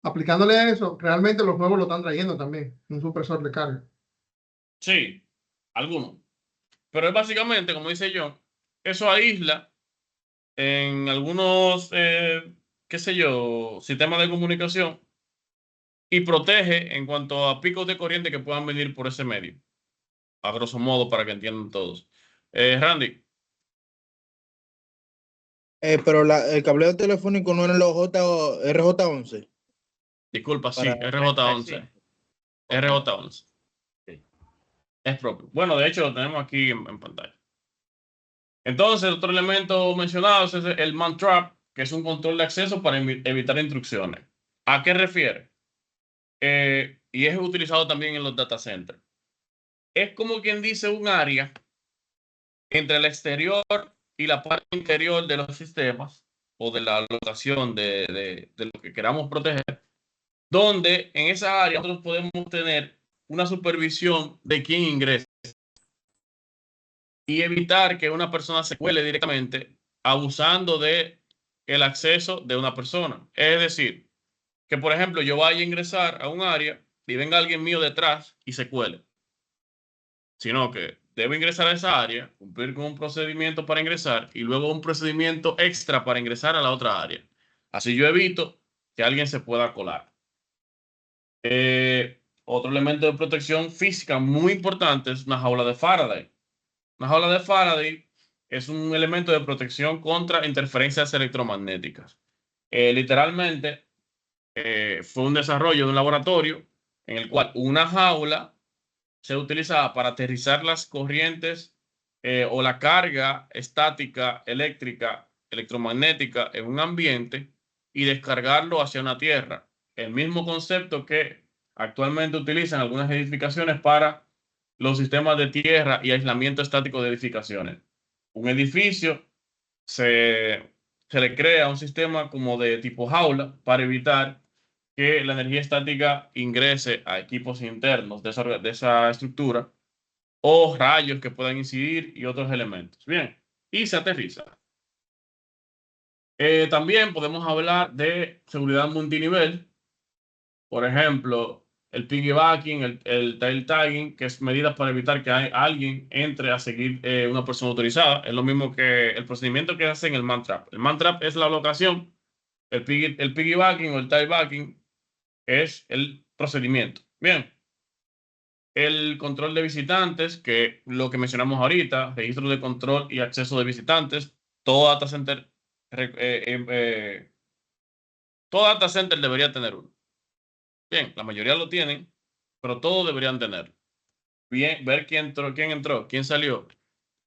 aplicándole a eso, realmente los nuevos lo están trayendo también, un supresor de carga. Sí, algunos. Pero es básicamente, como dice John, eso aísla en algunos, qué sé yo, sistemas de comunicación y protege en cuanto a picos de corriente que puedan venir por ese medio. A grosso modo, para que entiendan todos. Randy. Pero el cableo telefónico no era los RJ11. Disculpa, sí, Para RJ11. RJ11. Sí. Es propio. Bueno, de hecho lo tenemos aquí en pantalla. Entonces, otro elemento mencionado es el man trap, que es un control de acceso para evitar intrusiones. ¿A qué refiere? Y es utilizado también en los data centers. Es como quien dice un área entre el exterior y la parte interior de los sistemas o de la locación de lo que queramos proteger, donde en esa área nosotros podemos tener una supervisión de quién ingresa y evitar que una persona se cuele directamente abusando de el acceso de una persona. Es decir, que por ejemplo yo vaya a ingresar a un área y venga alguien mío detrás y se cuele, sino que debo ingresar a esa área, cumplir con un procedimiento para ingresar y luego un procedimiento extra para ingresar a la otra área. Así yo evito que alguien se pueda colar. Otro elemento de protección física muy importante es una jaula de Faraday. Una jaula de Faraday es un elemento de protección contra interferencias electromagnéticas. Literalmente, fue un desarrollo de un laboratorio en el cual una jaula se utilizaba para aterrizar las corrientes o la carga estática, eléctrica, electromagnética en un ambiente y descargarlo hacia una tierra. El mismo concepto que actualmente utilizan algunas edificaciones para los sistemas de tierra y aislamiento estático de edificaciones. Un edificio se le crea un sistema como de tipo jaula para evitar que la energía estática ingrese a equipos internos de esa estructura o rayos que puedan incidir y otros elementos. Bien, y se aterriza. También podemos hablar de seguridad multinivel. Por ejemplo, el piggybacking, el tail tagging, que es medidas para evitar que alguien entre a seguir una persona autorizada. Es lo mismo que el procedimiento que hace en el man trap. El man trap es la locación, el piggybacking o el tailbacking es el procedimiento. Bien. el control de visitantes, que lo que mencionamos ahorita, registro de control y acceso de visitantes. Todo data center, todo data center debería tener uno. Bien, la mayoría lo tienen, pero todos deberían tenerlo. Bien, ver quién entró, quién salió,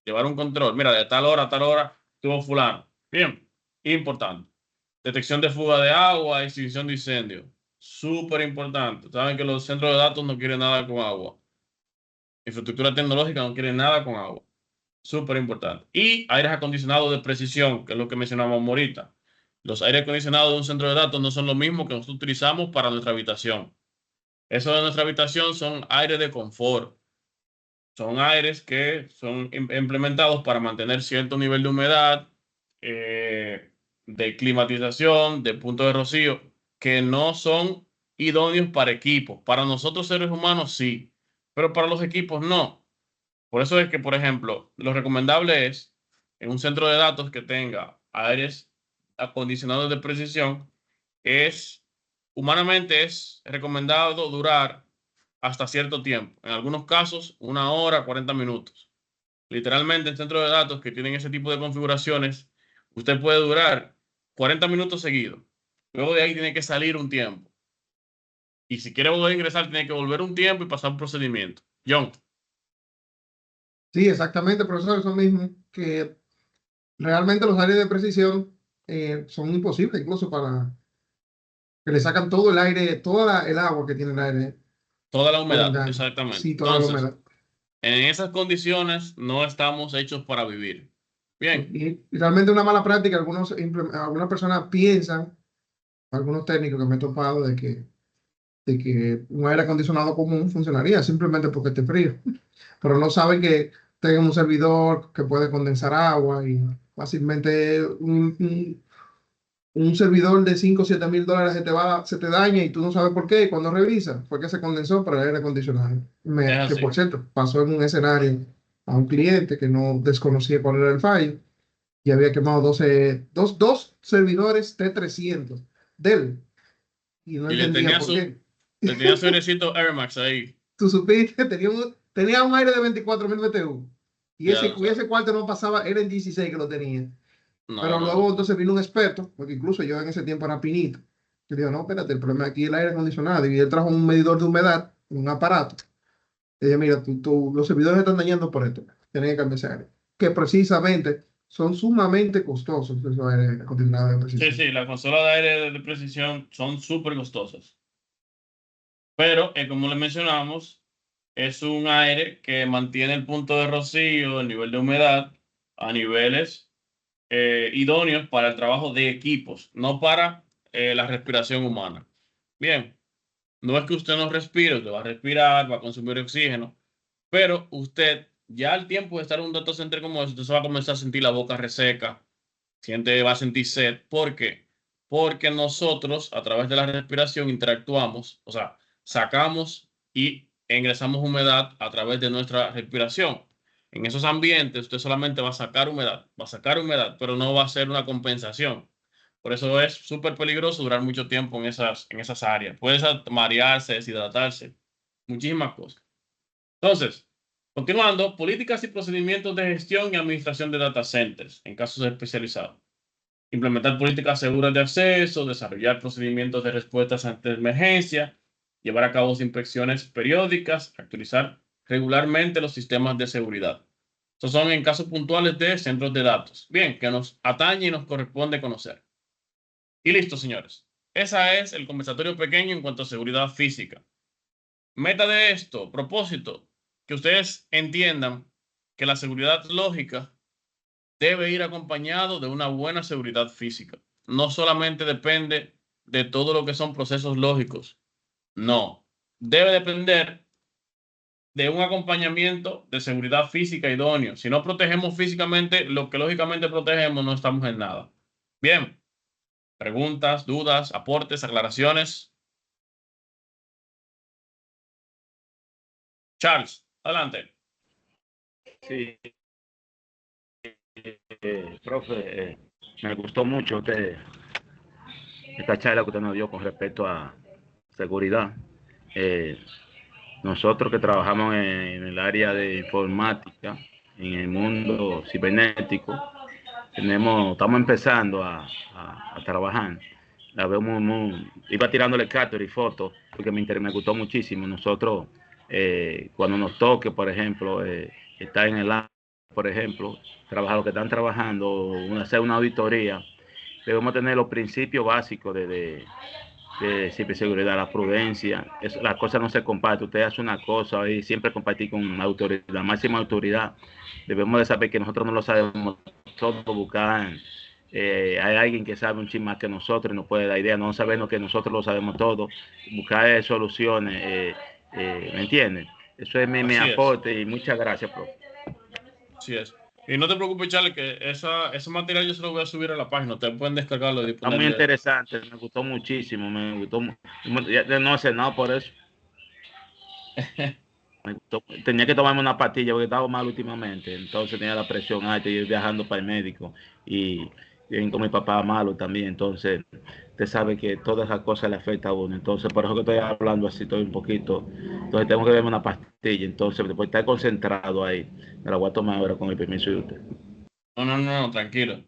llevar un control. Mira, de tal hora a tal hora tuvo fulano. Bien, importante. Detección de fuga de agua, extinción de incendios. Súper importante. Saben que los centros de datos no quieren nada con agua. Infraestructura tecnológica no quiere nada con agua. Súper importante. Y aires acondicionados de precisión, que es lo que mencionamos ahorita. Los aires acondicionados de un centro de datos no son lo mismo que nosotros utilizamos para nuestra habitación. Eso de nuestra habitación son aires de confort. Son aires que son implementados para mantener cierto nivel de humedad, de climatización, de punto de rocío, que no son idóneos para equipos. Para nosotros seres humanos sí, pero para los equipos no. Por eso es que, por ejemplo, lo recomendable es en un centro de datos que tenga aires acondicionados de precisión, humanamente es recomendado durar hasta cierto tiempo. En algunos casos, 1 hora, 40 minutos. Literalmente, en centros de datos que tienen ese tipo de configuraciones, usted puede durar 40 minutos seguidos. Luego de ahí tiene que salir un tiempo. Y si quiere volver a ingresar, tiene que volver un tiempo y pasar un procedimiento. John. Sí, exactamente, profesor, eso mismo, que realmente los aires de precisión son imposibles, incluso para que le sacan todo el aire, toda el agua que tiene el aire. Toda la Con humedad, engaño. exactamente. Sí, toda la Entonces, humedad. en esas condiciones no estamos hechos para vivir. Bien. Y realmente una mala práctica, algunas personas piensan, algunos técnicos que me he topado, de que un aire acondicionado común funcionaría simplemente porque esté frío, pero no saben que tenga un servidor que puede condensar agua y fácilmente un servidor de 5 o 7 mil dólares se te daña y tú no sabes por qué. Y cuando revisas, fue que se condensó para el aire acondicionado. Es Que así. por cierto, pasó en un escenario a un cliente que no desconocía cuál era el fallo y había quemado dos servidores T300 de él y no Y le entendía por qué. tenía su airecito Air Max ahí. Tú supiste, tenía un aire de 24.000 BTU y Ya ese, lo sabes. ese cuarto no pasaba, era en 16 que lo tenía. No, Pero no, luego no. entonces vino un experto, porque incluso yo en ese tiempo era pinito. Y dijo, no, espérate, el problema aquí es el aire acondicionado. Y él trajo un medidor de humedad, un aparato. Y dije, mira, los servidores están dañando por esto. Tienen que cambiar ese aire. Que precisamente son sumamente costosos esos aires acondicionados de Sí, precisión. sí, las consolas de aire de precisión son súper costosas. Pero, como le mencionamos, es un aire que mantiene el punto de rocío, el nivel de humedad, a niveles idóneos para el trabajo de equipos, no para la respiración humana. Bien, no es que usted no respire, usted va a respirar, va a consumir oxígeno, pero usted ya al tiempo de estar en un data center como ese, usted se va a comenzar a sentir la boca reseca, va a sentir sed. ¿Por qué? Porque nosotros a través de la respiración interactuamos, o sea, sacamos y ingresamos humedad a través de nuestra respiración. En esos ambientes usted solamente va a sacar humedad, pero no va a ser una compensación. Por eso es súper peligroso durar mucho tiempo en esas áreas. Puedes marearse, deshidratarse, muchísimas cosas. Entonces, continuando, políticas y procedimientos de gestión y administración de data centers en casos especializados. Implementar políticas seguras de acceso, desarrollar procedimientos de respuestas ante emergencia, llevar a cabo inspecciones periódicas, actualizar regularmente los sistemas de seguridad. Estos son en casos puntuales de centros de datos. Bien, que nos atañe y nos corresponde conocer. Y listo, señores. Ese es el conversatorio pequeño en cuanto a seguridad física. Meta de esto, propósito, que ustedes entiendan que la seguridad lógica debe ir acompañado de una buena seguridad física. No solamente depende de todo lo que son procesos lógicos. No. Debe depender de un acompañamiento de seguridad física idóneo. Si no protegemos físicamente lo que lógicamente protegemos, no estamos en nada. Bien. Preguntas, dudas, aportes, aclaraciones. Charles, adelante. Sí, profe, me gustó mucho esta charla que usted nos dio con respecto a seguridad. nosotros que trabajamos en el área de informática, en el mundo cibernético, estamos empezando a trabajar. La veo iba tirándole capture y fotos porque me gustó muchísimo. Nosotros, cuando nos toque, por ejemplo, estar en el área, por ejemplo, trabajar lo que están trabajando, hacer una auditoría, debemos tener los principios básicos de ciberseguridad, la prudencia. Las cosas no se comparten. Usted hace una cosa y siempre compartir con la autoridad, la máxima autoridad. Debemos de saber que nosotros no lo sabemos todo, buscar. Hay alguien que sabe un chin más que nosotros y nos puede dar idea, no sabemos que nosotros lo sabemos todo, buscar soluciones, ¿me entienden? Eso es mi aporte y muchas gracias, profe. Así es. Y no te preocupes, Charlie, que ese material yo se lo voy a subir a la página. Ustedes pueden descargarlo y Está muy interesante, me gustó muchísimo, no sé nada por eso. Tenía que tomarme una pastilla porque estaba mal últimamente, entonces tenía la presión alta y yo viajando para el médico y con mi papá malo también, entonces usted sabe que todas esas cosas le afectan a uno, entonces por eso que estoy hablando así, estoy un poquito, entonces tengo que verme una pastilla, entonces después de estar concentrado ahí, me la voy a tomar ahora con el permiso de usted. No, tranquilo.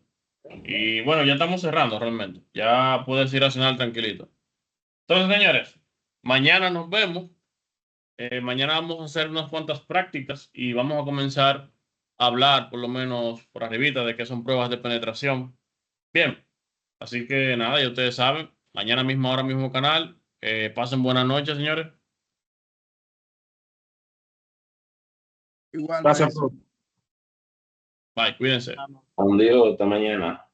Y bueno, ya estamos cerrando realmente, ya puedes ir a cenar tranquilito. Entonces, señores, mañana nos vemos. Mañana vamos a hacer unas cuantas prácticas y vamos a comenzar a hablar, por lo menos por arribita, de qué son pruebas de penetración. Bien, así que nada, ya ustedes saben, mañana mismo, ahora mismo canal. Pasen buenas noches, señores. Igual, Gracias, maestro. Bye, cuídense. Un día, hasta mañana.